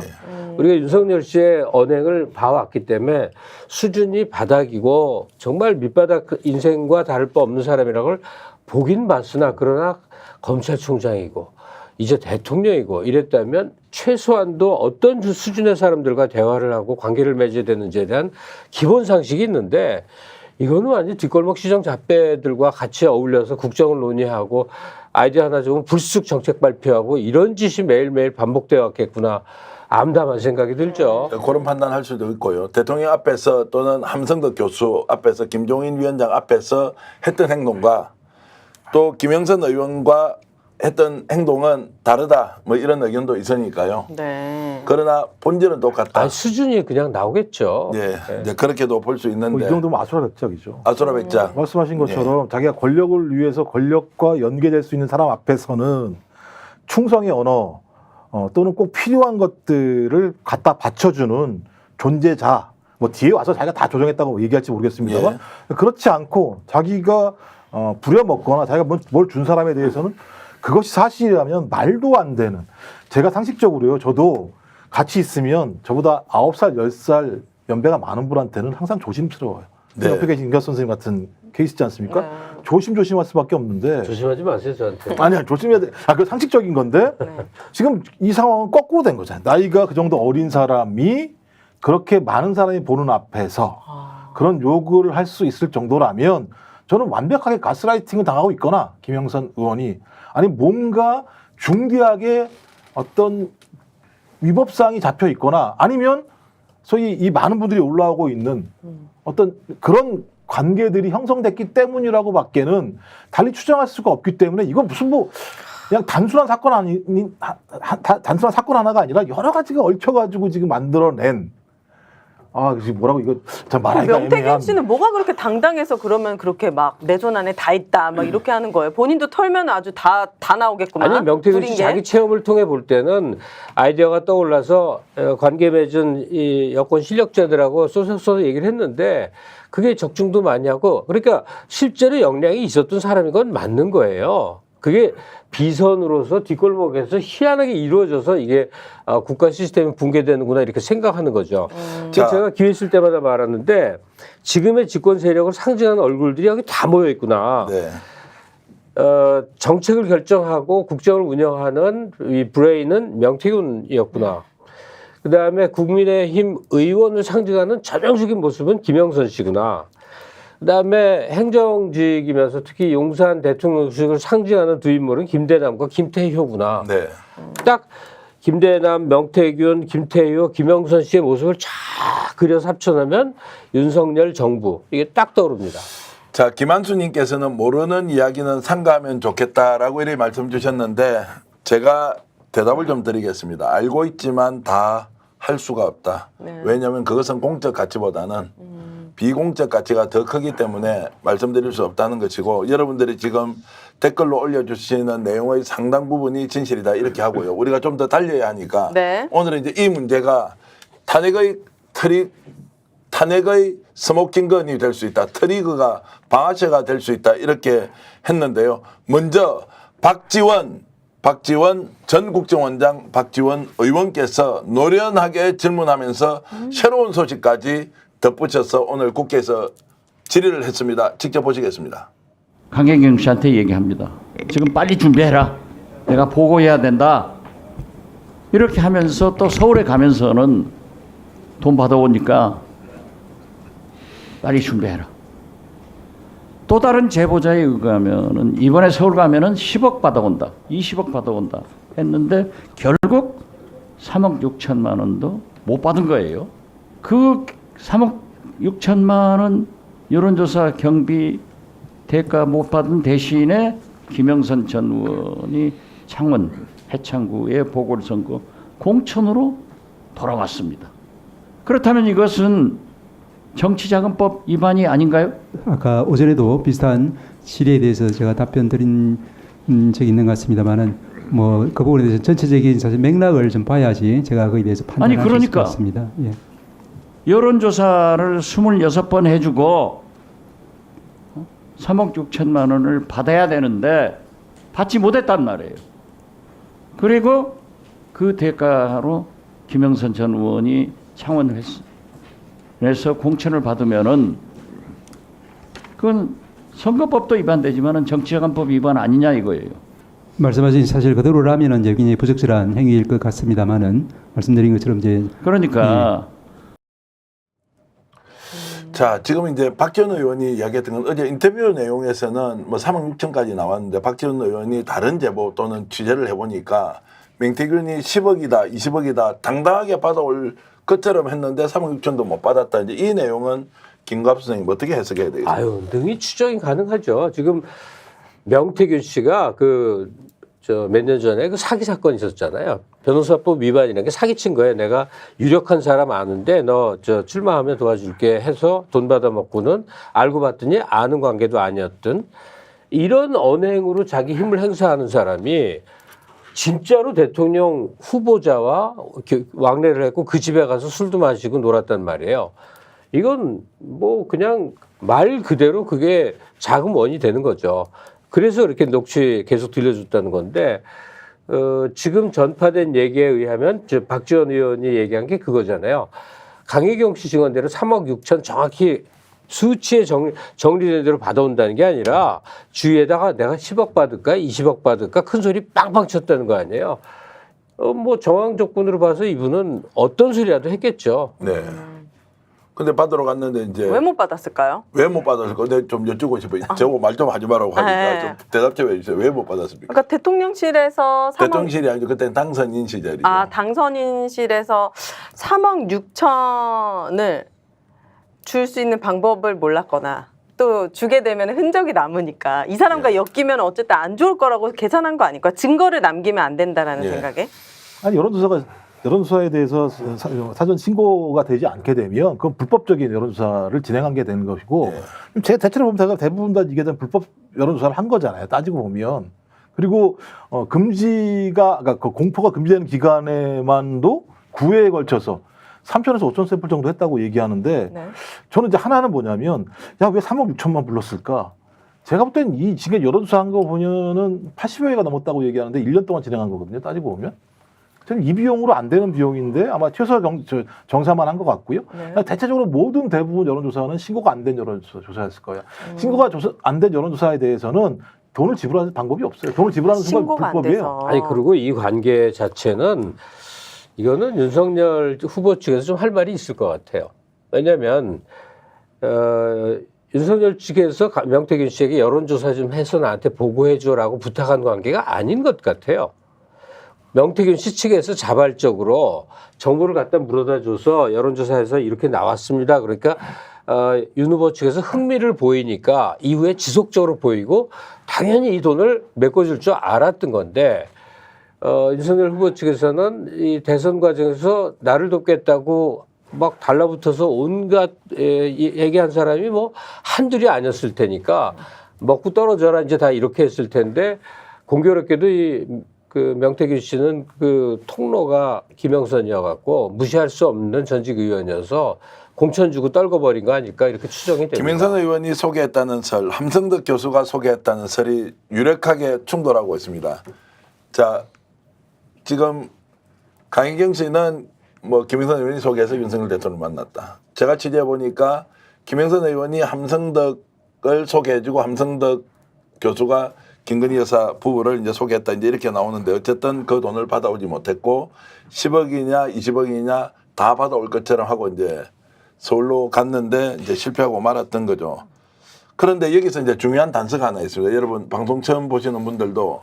E: 우리가 윤석열 씨의 언행을 봐왔기 때문에 수준이 바닥이고 정말 밑바닥 인생과 다를 바 없는 사람이라는 걸 보긴 봤으나 그러나 검찰총장이고 이제 대통령이고 이랬다면 최소한도 어떤 수준의 사람들과 대화를 하고 관계를 맺어야 되는지에 대한 기본 상식이 있는데 이거는 완전 뒷골목 시정 잡배들과 같이 어울려서 국정을 논의하고 아이디어 하나 주면 불쑥 정책 발표하고 이런 짓이 매일매일 반복되어 왔겠구나. 암담한 생각이 들죠.
A: 그런 판단할 수도 있고요. 대통령 앞에서 또는 함성덕 교수 앞에서 김종인 위원장 앞에서 했던 행동과 또 김영선 의원과 했던 행동은 다르다. 뭐 이런 의견도 있으니까요.
B: 네.
A: 그러나 본질은 똑같다.
E: 아니, 수준이 그냥 나오겠죠.
A: 예, 이제 그렇게도 볼 수
F: 뭐
A: 있는데
F: 이 정도면 아수라백작이죠.
A: 아수라백작.
F: 말씀하신 것처럼 자기가 권력을 위해서 권력과 연계될 수 있는 사람 앞에서는 충성의 언어 또는 꼭 필요한 것들을 갖다 받쳐주는 존재자. 뭐 뒤에 와서 자기가 다 조정했다고 얘기할지 모르겠습니다만 그렇지 않고 자기가 부려먹거나 자기가 뭘 준 사람에 대해서는 그것이 사실이라면 말도 안 되는. 제가 상식적으로요. 저도 같이 있으면 저보다 9살, 10살 연배가 많은 분한테는 항상 조심스러워요.
A: 네.
F: 옆에 계신 임가 선생님 같은 케이스지 않습니까?
B: 네.
F: 조심조심할 수밖에 없는데.
E: 조심하지 마세요, 저한테.
F: 아니야, 조심해야 돼. 그 상식적인 건데 지금 이 상황은 거꾸로 된 거잖아요. 나이가 그 정도 어린 사람이 그렇게 많은 사람이 보는 앞에서 그런 요구를 할 수 있을 정도라면 저는 완벽하게 가스라이팅을 당하고 있거나 김영선 의원이 아니 뭔가 중대하게 어떤 위법사항이 잡혀 있거나 아니면 소위 이 많은 분들이 올라오고 있는 어떤 그런 관계들이 형성됐기 때문이라고 밖에는 달리 추정할 수가 없기 때문에 이건 무슨 뭐 그냥 단순한 사건 단순한 사건 하나가 아니라 여러 가지가 얽혀가지고 지금 만들어낸 지금 뭐라고 이거 참 말하기가 애매한.
B: 명태균 씨는 뭐가 그렇게 당당해서 그러면 그렇게 막 내 손 안에 다 있다 막 이렇게 하는 거예요. 본인도 털면 아주 다 나오겠구만.
E: 아니 명태균 씨
B: 둘인 게.
E: 자기 체험을 통해 볼 때는 아이디어가 떠올라서 관계 맺은 이 여권 실력자들하고 쏘서 얘기를 했는데 그게 적중도 많이 하고 그러니까 실제로 역량이 있었던 사람인 건 맞는 거예요. 그게 비선으로서 뒷골목에서 희한하게 이루어져서 이게 국가 시스템이 붕괴되는구나 이렇게 생각하는 거죠.
A: 자.
E: 제가 기회 있을 때마다 말하는데 지금의 집권 세력을 상징하는 얼굴들이 여기 다 모여 있구나.
A: 네.
E: 정책을 결정하고 국정을 운영하는 이 브레인은 명태균이었구나. 그다음에 국민의힘 의원을 상징하는 전형적인 모습은 김영선 씨구나. 그다음에 행정직이면서 특히 용산 대통령직을 상징하는 두 인물은 김대남과 김태효구나.
A: 네.
E: 딱 김대남, 명태균, 김태효, 김영선 씨의 모습을 쫙 그려서 합쳐놓으면 윤석열 정부 이게 딱 떠오릅니다.
A: 자, 김한수님께서는 모르는 이야기는 삼가하면 좋겠다라고 이렇게 말씀 주셨는데 제가 대답을 좀 드리겠습니다. 알고 있지만 다 할 수가 없다.
B: 네.
A: 왜냐하면 그것은 공적 가치보다는 비공적 가치가 더 크기 때문에 말씀드릴 수 없다는 것이고 여러분들이 지금 댓글로 올려주시는 내용의 상당 부분이 진실이다 이렇게 하고요. 우리가 좀 더 달려야 하니까
B: 네.
A: 오늘은 이제 이 문제가 탄핵의 스모킹건이 될 수 있다. 트리거가 방아쇠가 될 수 있다. 이렇게 했는데요. 먼저 박지원 전 국정원장 박지원 의원께서 노련하게 질문하면서 새로운 소식까지 덧붙여서 오늘 국회에서 질의를 했습니다. 직접 보시겠습니다.
H: 강혜경 씨한테 얘기합니다. 지금 빨리 준비해라. 내가 보고해야 된다. 이렇게 하면서 또 서울에 가면서는 돈 받아오니까 빨리 준비해라. 또 다른 제보자에 의하면은 이번에 서울 가면은 10억 받아온다, 20억 받아온다 했는데 결국 3억 6천만 원도 못 받은 거예요. 그 3억 6천만 원 여론조사 경비 대가 못 받은 대신에 김영선 전 의원이 창원 해창구의 보궐선거 공천으로 돌아왔습니다. 그렇다면 이것은 정치자금법 위반이 아닌가요?
I: 아까 오전에도 비슷한 질의에 대해서 제가 답변 드린 적이 있는 것 같습니다만은 뭐 그 부분에 대해서 전체적인 사실 맥락을 좀 봐야지 제가 거기에 대해서 판단할 수 있을 것 같습니다. 예.
H: 여론조사를 26번 해주고 3억 6천만 원을 받아야 되는데 받지 못했단 말이에요. 그리고 그 대가로 김영선 전 의원이 창원에서 공천을 받으면은 그건 선거법도 위반되지만은 정치자금법 위반 아니냐 이거예요.
I: 말씀하신 사실 그대로라면은 이제 굉장히 부적절한 행위일 것 같습니다만은 말씀드린 것처럼 이제
H: 그러니까
A: 자, 지금 이제 박지원 의원이 이야기했던 건 어제 인터뷰 내용에서는 뭐 3억 6천까지 나왔는데 박지원 의원이 다른 제보 또는 취재를 해보니까 명태균이 10억이다, 20억이다 당당하게 받아올 것처럼 했는데 3억 6천도 못 받았다. 이제 이 내용은 김갑수 선생님 어떻게 해석해야 되겠습니까?
E: 아유, 능히 추정이 가능하죠. 지금 명태균 씨가 몇 년 전에 그 사기 사건이 있었잖아요. 변호사법 위반이라는 게 사기친 거예요. 내가 유력한 사람 아는데 너 출마하면 도와줄게 해서 돈 받아먹고는 알고 봤더니 아는 관계도 아니었던 이런 언행으로 자기 힘을 행사하는 사람이 진짜로 대통령 후보자와 왕래를 했고 그 집에 가서 술도 마시고 놀았단 말이에요. 이건 뭐 그냥 말 그대로 그게 자금원이 되는 거죠. 그래서 이렇게 녹취 계속 들려줬다는 건데 지금 전파된 얘기에 의하면 박지원 의원이 얘기한 게 그거잖아요. 강혜경 씨 증언대로 3억 6천 정확히 수치에 정리된 대로 받아온다는 게 아니라 주위에다가 내가 10억 받을까 20억 받을까 큰 소리 빵빵 쳤다는 거 아니에요. 뭐 정황 조건으로 봐서 이분은 어떤 소리라도 했겠죠.
A: 네. 근데 받으러 갔는데 이제
B: 왜 못 받았을까요?
A: 왜 못 받았을까? 근데 좀 여쭙고 싶어요. 저거 말 좀 하지 말라고 하니까
B: 네.
A: 좀 대답 좀 해주세요. 왜 못 받았습니까?
B: 그러니까 대통령실에서 3억
A: 대통령실이 아니고 그때는 당선인 시절이죠.
B: 당선인실에서 3억 6천을 줄 수 있는 방법을 몰랐거나 또 주게 되면 흔적이 남으니까 이 사람과 엮이면 어쨌든 안 좋을 거라고 계산한 거 아닐까? 증거를 남기면 안 된다라는
A: 예.
B: 생각에?
F: 아니 여론조사에 대해서 사전 신고가 되지 않게 되면 그건 불법적인 여론조사를 진행한 게 되는 것이고 제 대체로 보면 제가 대부분 다 이게 된 불법 여론조사를 한 거잖아요. 따지고 보면. 그리고 그러니까 그 공포가 금지되는 기간에만도 9회에 걸쳐서 3천에서 5천 샘플 정도 했다고 얘기하는데
B: 네.
F: 저는 이제 하나는 뭐냐면 야 왜 3억 6천만 불렀을까? 제가 볼 때는 이 지금 여론조사 한 거 보면은 80회가 넘었다고 얘기하는데 1년 동안 진행한 거거든요. 따지고 보면. 저는 이 비용으로 안 되는 비용인데 아마 최소 정사만 한 것 같고요.
B: 네.
F: 대체적으로 대부분 여론조사는 신고가 안 된 여론조사였을 거예요. 신고가 안 된 여론조사에 대해서는 돈을 지불할 방법이 없어요. 돈을 지불하는 순간
B: 신고가 안
F: 불법이에요.
B: 돼서.
E: 아니 그리고 이 관계 자체는 이거는 윤석열 후보 측에서 좀 할 말이 있을 것 같아요. 왜냐하면 윤석열 측에서 명태균 씨에게 여론조사 좀 해서 나한테 보고해줘라고 부탁한 관계가 아닌 것 같아요. 명태균 씨 측에서 자발적으로 정보를 갖다 물어다 줘서 여론조사에서 이렇게 나왔습니다. 그러니까 윤 후보 측에서 흥미를 보이니까 이후에 지속적으로 보이고 당연히 이 돈을 메꿔줄 줄 알았던 건데 윤석열 후보 측에서는 이 대선 과정에서 나를 돕겠다고 막 달라붙어서 온갖 얘기한 사람이 뭐 한둘이 아니었을 테니까 먹고 떨어져라 이제 다 이렇게 했을 텐데 공교롭게도 그 명태균 씨는 그 통로가 김영선이어갖고 무시할 수 없는 전직 의원이어서 공천 주고 떨궈버린 거 아닐까 이렇게 추정이 됩니다.
A: 김영선 의원이 소개했다는 설, 함성덕 교수가 소개했다는 설이 유력하게 충돌하고 있습니다. 자, 지금 강혜경 씨는 뭐 김영선 의원이 소개해서 윤석열 대통령을 만났다. 제가 취재해 보니까 김영선 의원이 함성덕을 소개해주고 함성덕 교수가 김건희 여사 부부를 이제 소개했다 이제 이렇게 나오는데 어쨌든 그 돈을 받아오지 못했고 10억이냐 20억이냐 다 받아올 것처럼 하고 이제 서울로 갔는데 이제 실패하고 말았던 거죠. 그런데 여기서 이제 중요한 단서가 하나 있습니다. 여러분 방송 처음 보시는 분들도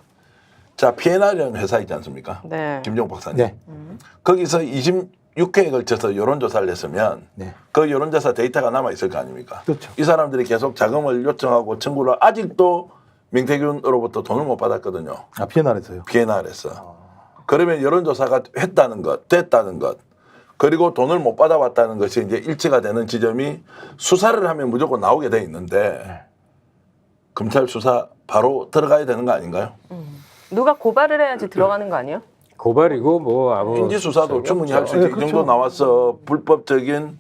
A: 자 P&R이라는 회사 있지 않습니까?
B: 네.
A: 김종 박사님.
F: 네.
A: 거기서 26회에 걸쳐서 여론조사를 했으면
F: 네.
A: 그 여론조사 데이터가 남아 있을 거 아닙니까?
F: 그렇죠.
A: 이 사람들이 계속 자금을 요청하고 청구를 아직도 명태균으로부터 돈을 못 받았거든요.
F: 아, P&R에서요.
A: P&R에서. 그러면 여론조사가 했다는 것, 됐다는 것, 그리고 돈을 못 받아왔다는 것이 이제 일치가 되는 지점이 수사를 하면 무조건 나오게 돼 있는데 검찰 수사 바로 들어가야 되는 거 아닌가요?
B: 누가 고발을 해야지 들어가는 거 아니에요?
E: 고발이고 뭐 아무
A: 인지 수사도 충분히 할 수 있게
F: 네,
A: 이
F: 그렇죠.
A: 정도 나와서 불법적인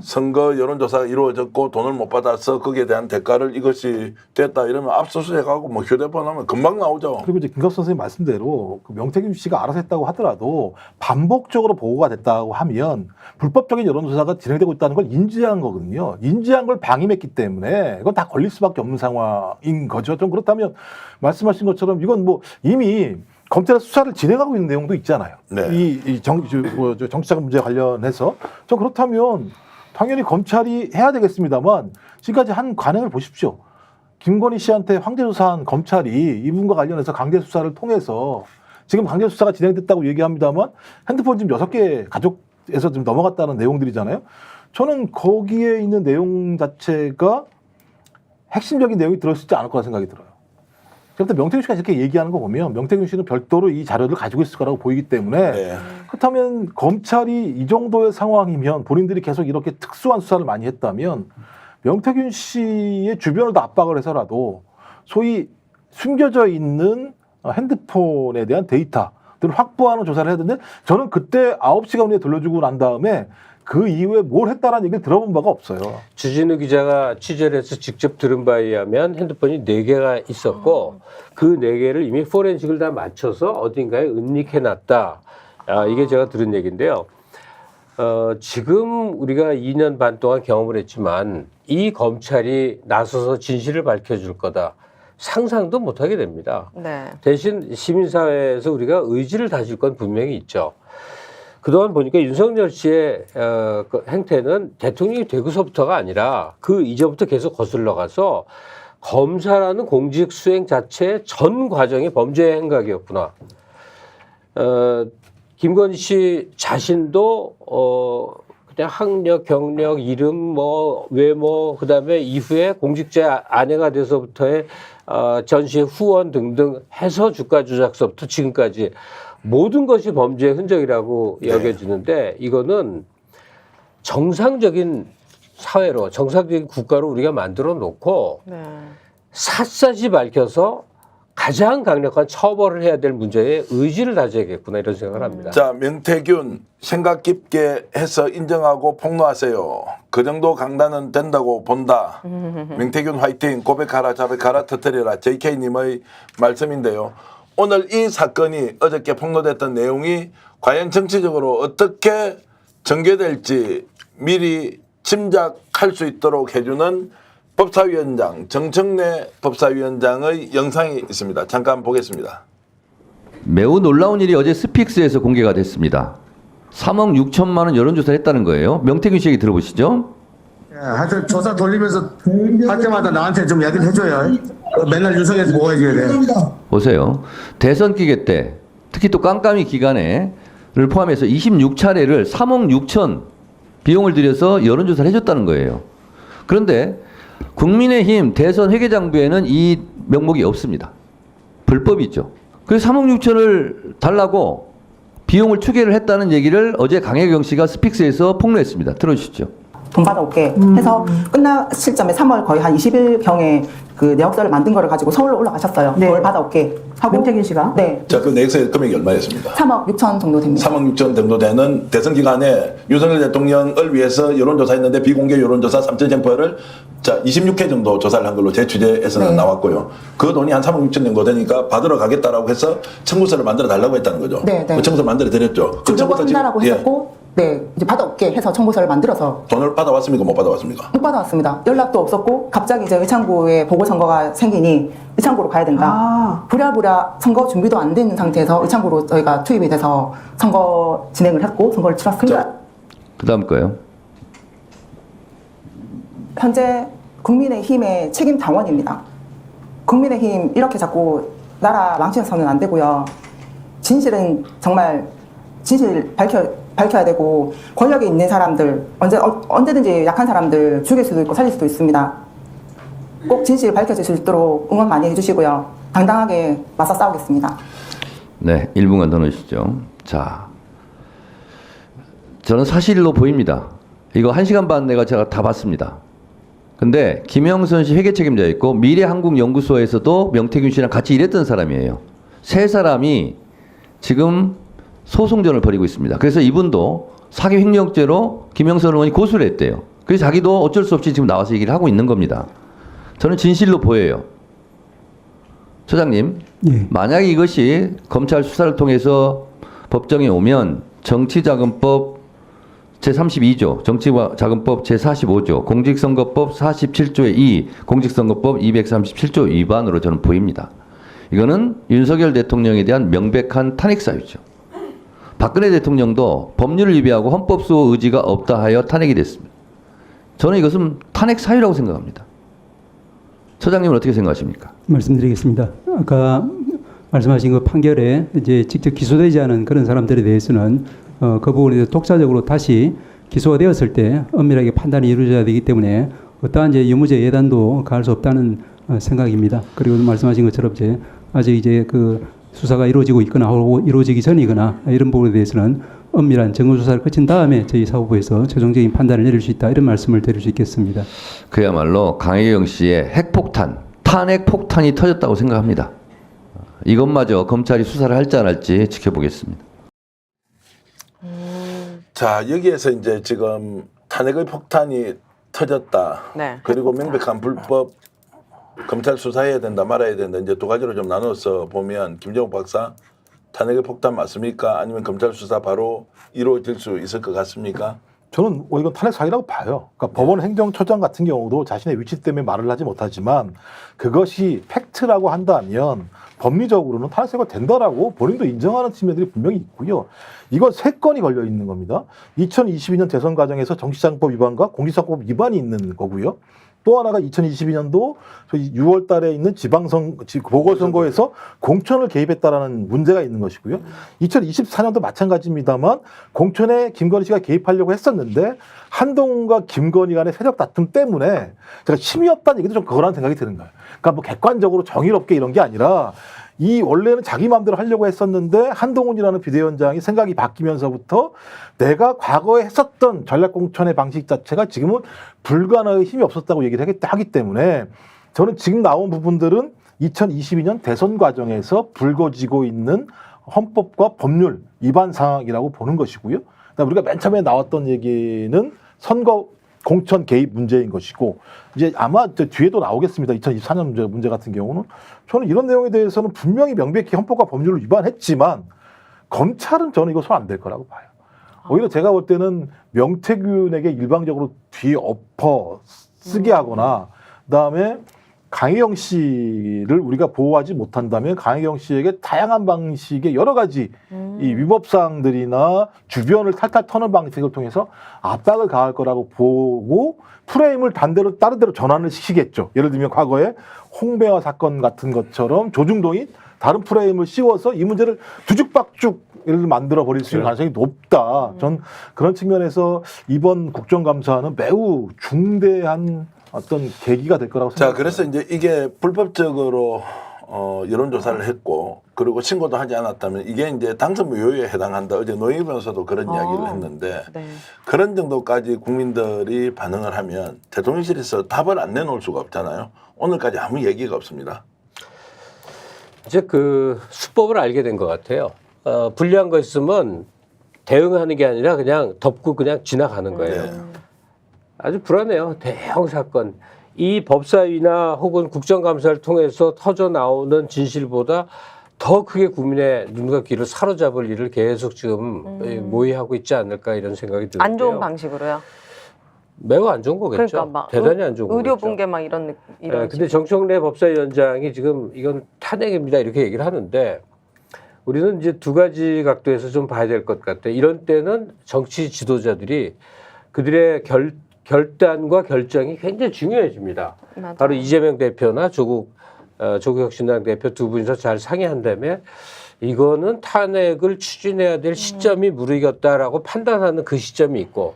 A: 선거 여론조사가 이루어졌고 돈을 못 받아서 거기에 대한 대가를 이것이 됐다 이러면 압수수색하고 뭐 휴대폰 하면 금방 나오죠.
F: 그리고 이제 김갑수 선생님 말씀대로 그 명태균 씨가 알아서 했다고 하더라도 반복적으로 보고가 됐다고 하면 불법적인 여론조사가 진행되고 있다는 걸 인지한 거거든요. 인지한 걸 방임했기 때문에 이건 다 걸릴 수밖에 없는 상황인 거죠. 좀 그렇다면 말씀하신 것처럼 이건 뭐 이미 검찰에서 수사를 진행하고 있는 내용도 있잖아요.
A: 네.
F: 이 정치자금 문제 관련해서 좀 그렇다면 당연히 검찰이 해야 되겠습니다만 지금까지 한 관행을 보십시오. 김건희 씨한테 황제조사한 검찰이 이분과 관련해서 강제수사를 통해서 지금 강제수사가 진행됐다고 얘기합니다만 핸드폰 지금 6개 가족에서 지금 넘어갔다는 내용들이잖아요. 저는 거기에 있는 내용 자체가 핵심적인 내용이 들어있지 않을 거라 생각이 들어요. 그래서 명태균 씨가 이렇게 얘기하는 거 보면 명태균 씨는 별도로 이 자료를 가지고 있을 거라고 보이기 때문에
A: 네.
F: 그렇다면 검찰이 이 정도의 상황이면 본인들이 계속 이렇게 특수한 수사를 많이 했다면 명태균 씨의 주변을 다 압박을 해서라도 소위 숨겨져 있는 핸드폰에 대한 데이터들을 확보하는 조사를 해야 되는데 저는 그때 9시간 후에 돌려주고 난 다음에 그 이후에 뭘 했다라는 얘기를 들어본 바가 없어요.
E: 주진우 기자가 취재를 해서 직접 들은 바에 의하면 핸드폰이 4개가 있었고 그 4개를 이미 포렌식을 다 맞춰서 어딘가에 은닉해놨다. 이게 제가 들은 얘기인데요. 지금 우리가 2년 반 동안 경험을 했지만 이 검찰이 나서서 진실을 밝혀줄 거다. 상상도 못하게 됩니다.
B: 네.
E: 대신 시민사회에서 우리가 의지를 다질 건 분명히 있죠. 그동안 보니까 윤석열 씨의 그 행태는 대통령이 되고서부터가 아니라 그 이전부터 계속 거슬러 가서 검사라는 공직 수행 자체의 전 과정이 범죄 행각이었구나. 김건희 씨 자신도 그냥 학력, 경력, 이름, 뭐 외모, 그다음에 이후에 공직자 아내가 돼서부터의 전시의 후원 등등 해서 주가 조작서부터 지금까지 모든 것이 범죄의 흔적이라고 여겨지는데 이거는 정상적인 사회로 정상적인 국가로 우리가 만들어 놓고
B: 네.
E: 샅샅이 밝혀서 가장 강력한 처벌을 해야 될 문제에 의지를 다져야겠구나 이런 생각을 합니다.
A: 자, 명태균 생각 깊게 해서 인정하고 폭로하세요. 그 정도 강단은 된다고 본다. 명태균 화이팅, 고백하라, 자백하라, 터뜨려라. JK님의 말씀인데요. 오늘 이 사건이 어저께 폭로됐던 내용이 과연 정치적으로 어떻게 전개될지 미리 짐작할 수 있도록 해주는 법사위원장, 정청래 법사위원장의 영상이 있습니다. 잠깐 보겠습니다.
J: 매우 놀라운 일이 어제 스픽스에서 공개가 됐습니다. 3억 6천만 원 여론조사를 했다는 거예요. 명태균 씨 얘기 들어보시죠.
K: 하여튼 조사 돌리면서 할 때마다 나한테 좀 얘기를 해줘요. 맨날 유성에서 뭐 해줘야 돼.
J: 보세요. 대선 기간 때 특히 또 깜깜이 기간에를 포함해서 26차례를 3억 6천 비용을 들여서 여론조사를 해줬다는 거예요. 그런데 국민의힘 대선 회계장부에는 이 명목이 없습니다. 불법이죠. 그래서 3억 6천을 달라고 비용을 추계를 했다는 얘기를 어제 강혜경 씨가 스픽스에서 폭로했습니다. 들어주시죠.
L: 돈 받아올게 해서 끝날 시점에 3월 거의 한 20일경에 그 내역서를 만든 거를 가지고 서울로 올라가셨어요. 네. 돈 받아올게 하고 명태균 씨가 네.
A: 자, 그 내역서의 금액이 얼마였습니까?
L: 3억 6천 정도 됩니다.
A: 3억 6천 정도 되는 대선 기간에 윤석열 대통령을 위해서 여론조사했는데 비공개 여론조사 3천 샘플을 자 26회 정도 조사를 한 걸로 제 취재에서는
L: 네.
A: 나왔고요. 그 돈이 한 3억 6천 정도 되니까 받으러 가겠다라고 해서 청구서를 만들어 달라고 했다는 거죠.
L: 네, 네.
A: 그 청구서 만들어 드렸죠. 그
L: 주려고 한다라고
A: 지금,
L: 했었고 네 이제 받아올게 해서 청구서를 만들어서
A: 돈을 받아왔습니까? 못 받아왔습니까?
L: 못 받아왔습니다. 연락도 없었고 갑자기 이제 의창구에 보고 보궐선거가 생기니 의창구로 가야 된다. 부랴부랴 선거 준비도 안 된 상태에서 의창구로 저희가 투입이 돼서 선거 진행을 했고 선거를 치렀습니다.
J: 그 다음 거요.
L: 현재 국민의힘의 책임 당원입니다. 국민의힘 이렇게 자꾸 나라 망치서는 안 되고요. 진실은 정말 진실 밝혀야 되고 권력에 있는 사람들 언제든지 약한 사람들 죽일 수도 있고 살릴 수도 있습니다. 꼭 진실 밝혀질 수 있도록 응원 많이 해주시고요. 당당하게 맞서 싸우겠습니다.
J: 네, 1분간 더 넣으시죠. 자, 저는 사실로 보입니다. 이거 1시간 반 내가 제가 다 봤습니다. 근데 김영선 씨 회계 책임자 있고 미래한국연구소에서도 명태균 씨랑 같이 일했던 사람이에요. 세 사람이 지금 소송전을 벌이고 있습니다. 그래서 이분도 사기 횡령죄로 김영선 의원이 고소를 했대요. 그래서 자기도 어쩔 수 없이 지금 나와서 얘기를 하고 있는 겁니다. 저는 진실로 보여요. 처장님,
I: 예.
J: 만약에 이것이 검찰 수사를 통해서 법정에 오면 정치자금법 제32조, 정치자금법 제45조, 공직선거법 47조의 2, 공직선거법 237조 위반으로 저는 보입니다. 이거는 윤석열 대통령에 대한 명백한 탄핵 사유죠. 박근혜 대통령도 법률을 위배하고 헌법수호 의지가 없다 하여 탄핵이 됐습니다. 저는 이것은 탄핵 사유라고 생각합니다. 처장님은 어떻게 생각하십니까?
I: 말씀드리겠습니다. 아까 말씀하신 그 판결에 이제 직접 기소되지 않은 그런 사람들에 대해서는 그 부분에 대해서 독자적으로 다시 기소가 되었을 때 엄밀하게 판단이 이루어져야 되기 때문에 어떠한 이제 유무죄 예단도 가할 수 없다는 생각입니다. 그리고 말씀하신 것처럼 이제 아직 이제 그 수사가 이루어지고 있거나 혹은 이루어지기 전이거나 이런 부분에 대해서는 엄밀한 정보 수사를 거친 다음에 저희 사법부에서 최종적인 판단을 내릴 수 있다 이런 말씀을 드릴 수 있겠습니다.
J: 그야말로 강혜경 씨의 핵폭탄, 탄핵 폭탄이 터졌다고 생각합니다. 이것마저 검찰이 수사를 할지 안 할지 지켜보겠습니다.
A: 자, 여기에서 이제 지금 탄핵의 폭탄이 터졌다.
B: 네.
A: 그리고 명백한 불법 검찰 수사해야 된다 말아야 된다. 이제 두 가지로 좀 나눠서 보면 김정욱 박사 탄핵의 폭탄 맞습니까? 아니면 검찰 수사 바로 이루어질 수 있을 것 같습니까?
F: 저는 이건 탄핵 사유라고 봐요. 그러니까 법원 행정처장 같은 경우도 자신의 위치 때문에 말을 하지 못하지만 그것이 팩트라고 한다면 법리적으로는 탄핵 사유가 된다라고 본인도 인정하는 측면들이 분명히 있고요. 이건 세 건이 걸려 있는 겁니다. 2022년 대선 과정에서 정치자금법 위반과 공직선거법 위반이 있는 거고요. 또 하나가 2022년도 6월 달에 있는 보궐선거에서 공천을 개입했다라는 문제가 있는 것이고요. 2024년도 마찬가지입니다만 공천에 김건희 씨가 개입하려고 했었는데 한동훈과 김건희 간의 세력 다툼 때문에 제가 힘이 없다는 얘기도 좀 그거라는 생각이 드는 거예요. 그러니까 뭐 객관적으로 정의롭게 이런 게 아니라 이 원래는 자기 마음대로 하려고 했었는데 한동훈이라는 비대위원장이 생각이 바뀌면서부터 내가 과거에 했었던 전략공천의 방식 자체가 지금은 불가능하게 힘이 없었다고 얘기를 하기 때문에 저는 지금 나온 부분들은 2022년 대선 과정에서 불거지고 있는 헌법과 법률 위반 상황이라고 보는 것이고요. 그다음에 우리가 맨 처음에 나왔던 얘기는 선거 공천 개입 문제인 것이고 이제 아마 뒤에도 나오겠습니다. 2024년 문제 같은 경우는 저는 이런 내용에 대해서는 분명히 명백히 헌법과 법률을 위반했지만 검찰은 저는 이거 손 안 댈 거라고 봐요. 오히려 제가 볼 때는 명태균에게 일방적으로 뒤에 엎어 쓰게 하거나 그다음에 강혜경 씨를 우리가 보호하지 못한다면 강혜경 씨에게 다양한 방식의 여러 가지 이 위법사항들이나 주변을 탈탈 터는 방식을 통해서 압박을 가할 거라고 보고 프레임을 다른 데로 전환을 시키겠죠. 예를 들면 과거에 홍배화 사건 같은 것처럼 조중동이 다른 프레임을 씌워서 이 문제를 뒤죽박죽 을 만들어 버릴 수 있는 가능성이 높다. 전 그런 측면에서 이번 국정감사는 매우 중대한 어떤 계기가 될 거라고 생각합니다.
A: 자, 그래서 이제 이게 불법적으로 여론조사를 했고 그리고 신고도 하지 않았다면 이게 이제 당선 무효에 해당한다. 어제 노영희 변호사도 그런 이야기를 했는데
B: 네.
A: 그런 정도까지 국민들이 반응을 하면 대통령실에서 답을 안 내놓을 수가 없잖아요. 오늘까지 아무 얘기가 없습니다.
E: 이제 그 수법을 알게 된 것 같아요. 불리한 거 있으면 대응하는 게 아니라 그냥 덮고 그냥 지나가는 거예요. 아주 불안해요. 대형 사건. 이 법사위나 혹은 국정감사를 통해서 터져 나오는 진실보다 더 크게 국민의 눈과 귀를 사로잡을 일을 계속 지금 모의하고 있지 않을까 이런 생각이 드는데요.
B: 안 좋은 방식으로요?
E: 매우 안 좋은 거겠죠.
B: 그러니까 막
E: 대단히 안 좋은 거겠죠.
B: 의료 붕괴 막 이런
E: 네, 근데 정청래 법사위원장이 지금 이건 탄핵입니다 이렇게 얘기를 하는데 우리는 이제 두 가지 각도에서 좀 봐야 될 것 같아. 이런 때는 정치 지도자들이 그들의 결단과 결정이 굉장히 중요해집니다.
B: 맞아요.
E: 바로 이재명 대표나 조국 혁신당 대표 두 분이서 잘 상의한 다음에 이거는 탄핵을 추진해야 될 시점이 무르익었다라고 판단하는 그 시점이 있고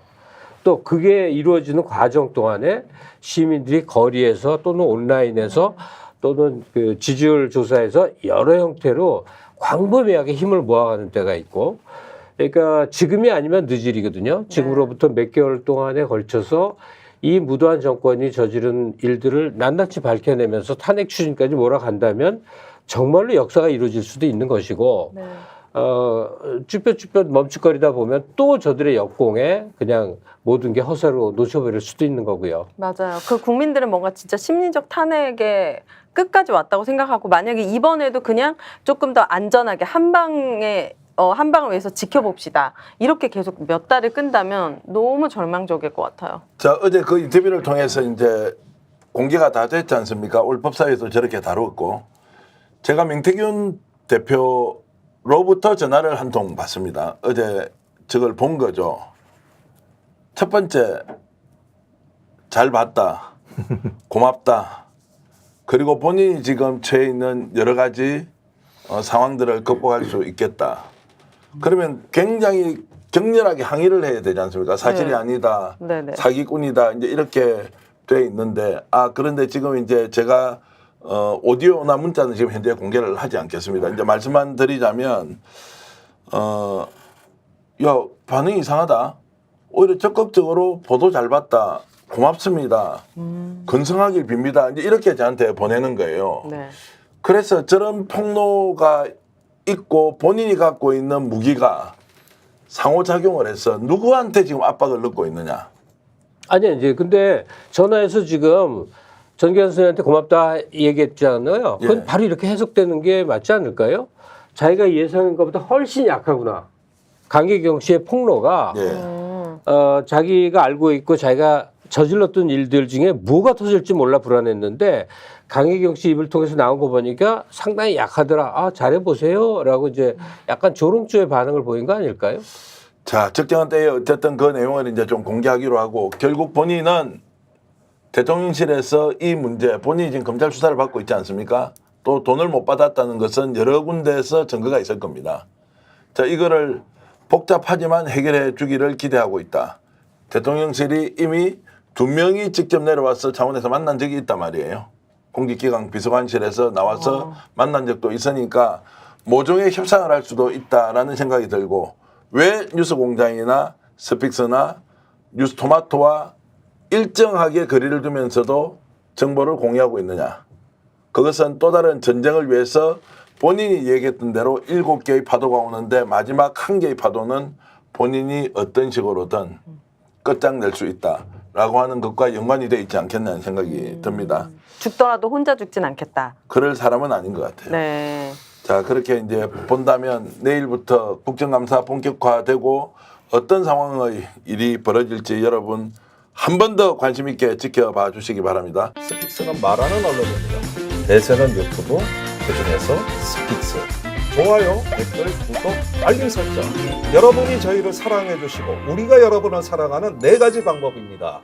E: 또 그게 이루어지는 과정 동안에 시민들이 거리에서 또는 온라인에서 또는 그 지지율 조사에서 여러 형태로 광범위하게 힘을 모아가는 때가 있고 그러니까 지금이 아니면 늦일이거든요. 지금으로부터 몇 개월 동안에 걸쳐서 이 무도한 정권이 저지른 일들을 낱낱이 밝혀내면서 탄핵 추진까지 몰아간다면 정말로 역사가 이루어질 수도 있는 것이고
B: 네.
E: 쭈뼛쭈뼛 멈칫거리다 보면 또 저들의 역공에 그냥 모든 게 허세로 놓쳐버릴 수도 있는 거고요.
B: 맞아요. 그 국민들은 뭔가 진짜 심리적 탄핵에 끝까지 왔다고 생각하고 만약에 이번에도 그냥 조금 더 안전하게 한 방을 위해서 지켜봅시다. 이렇게 계속 몇 달을 끈다면 너무 절망적일 것 같아요.
A: 자, 어제 그 인터뷰를 통해서 이제 공개가 다 됐지 않습니까? 올 법사위에서 저렇게 다뤘고 제가 명태균 대표로부터 전화를 한 통 받습니다. 어제 저걸 본 거죠. 첫 번째, 잘 봤다. 고맙다. 그리고 본인이 지금 처해 있는 여러 가지 상황들을 극복할 수 있겠다. 그러면 굉장히 격렬하게 항의를 해야 되지 않습니까? 사실이
B: 네.
A: 아니다.
B: 네네.
A: 사기꾼이다. 이제 이렇게 돼 있는데 그런데 지금 이제 제가 오디오나 문자는 지금 현재 공개를 하지 않겠습니다. 이제 말씀만 드리자면 야, 반응이 이상하다. 오히려 적극적으로 보도 잘 봤다. 고맙습니다. 건승하길 빕니다. 이제 이렇게 저한테 보내는 거예요.
B: 네.
A: 그래서 저런 폭로가 있고 본인이 갖고 있는 무기가 상호작용을 해서 누구한테 지금 압박을 넣고 있느냐.
E: 아니 이제 근데 전화해서 지금 전기현 선생님한테 고맙다 얘기했잖아요. 그건
A: 예.
E: 바로 이렇게 해석되는 게 맞지 않을까요? 자기가 예상한 것보다 훨씬 약하구나. 강혜경 씨의 폭로가
A: 예.
E: 자기가 알고 있고 자기가 저질렀던 일들 중에 뭐가 터질지 몰라 불안했는데 강혜경 씨 입을 통해서 나온 거 보니까 상당히 약하더라. 잘해보세요. 라고 이제 약간 조롱조의 반응을 보인 거 아닐까요?
A: 자, 적정한 때에 어쨌든 그 내용을 이제 좀 공개하기로 하고 결국 본인은 대통령실에서 이 문제 본인이 지금 검찰 수사를 받고 있지 않습니까? 또 돈을 못 받았다는 것은 여러 군데에서 증거가 있을 겁니다. 자, 이거를 복잡하지만 해결해 주기를 기대하고 있다. 대통령실이 이미 2명이 직접 내려와서 창원에서 만난 적이 있단 말이에요. 공직기강 비서관실에서 나와서 만난 적도 있으니까 모종의 협상을 할 수도 있다라는 생각이 들고 왜 뉴스공장이나 스픽스나 뉴스토마토와 일정하게 거리를 두면서도 정보를 공유하고 있느냐. 그것은 또 다른 전쟁을 위해서 본인이 얘기했던 대로 7개의 파도가 오는데 마지막 1개의 파도는 본인이 어떤 식으로든 끝장낼 수 있다라고 하는 것과 연관이 돼 있지 않겠냐는 생각이 듭니다.
B: 죽더라도 혼자 죽진 않겠다.
A: 그럴 사람은 아닌 것 같아요.
B: 네.
A: 자, 그렇게 이제 본다면 내일부터 국정감사 본격화되고 어떤 상황의 일이 벌어질지 여러분 한 번 더 관심 있게 지켜봐 주시기 바랍니다.
M: 스픽스는 말하는 언론입니다. 대세는 유튜브, 그중에서 스픽스. 좋아요, 댓글, 구독, 알림 설정. 여러분이 저희를 사랑해 주시고 우리가 여러분을 사랑하는 4가지 방법입니다.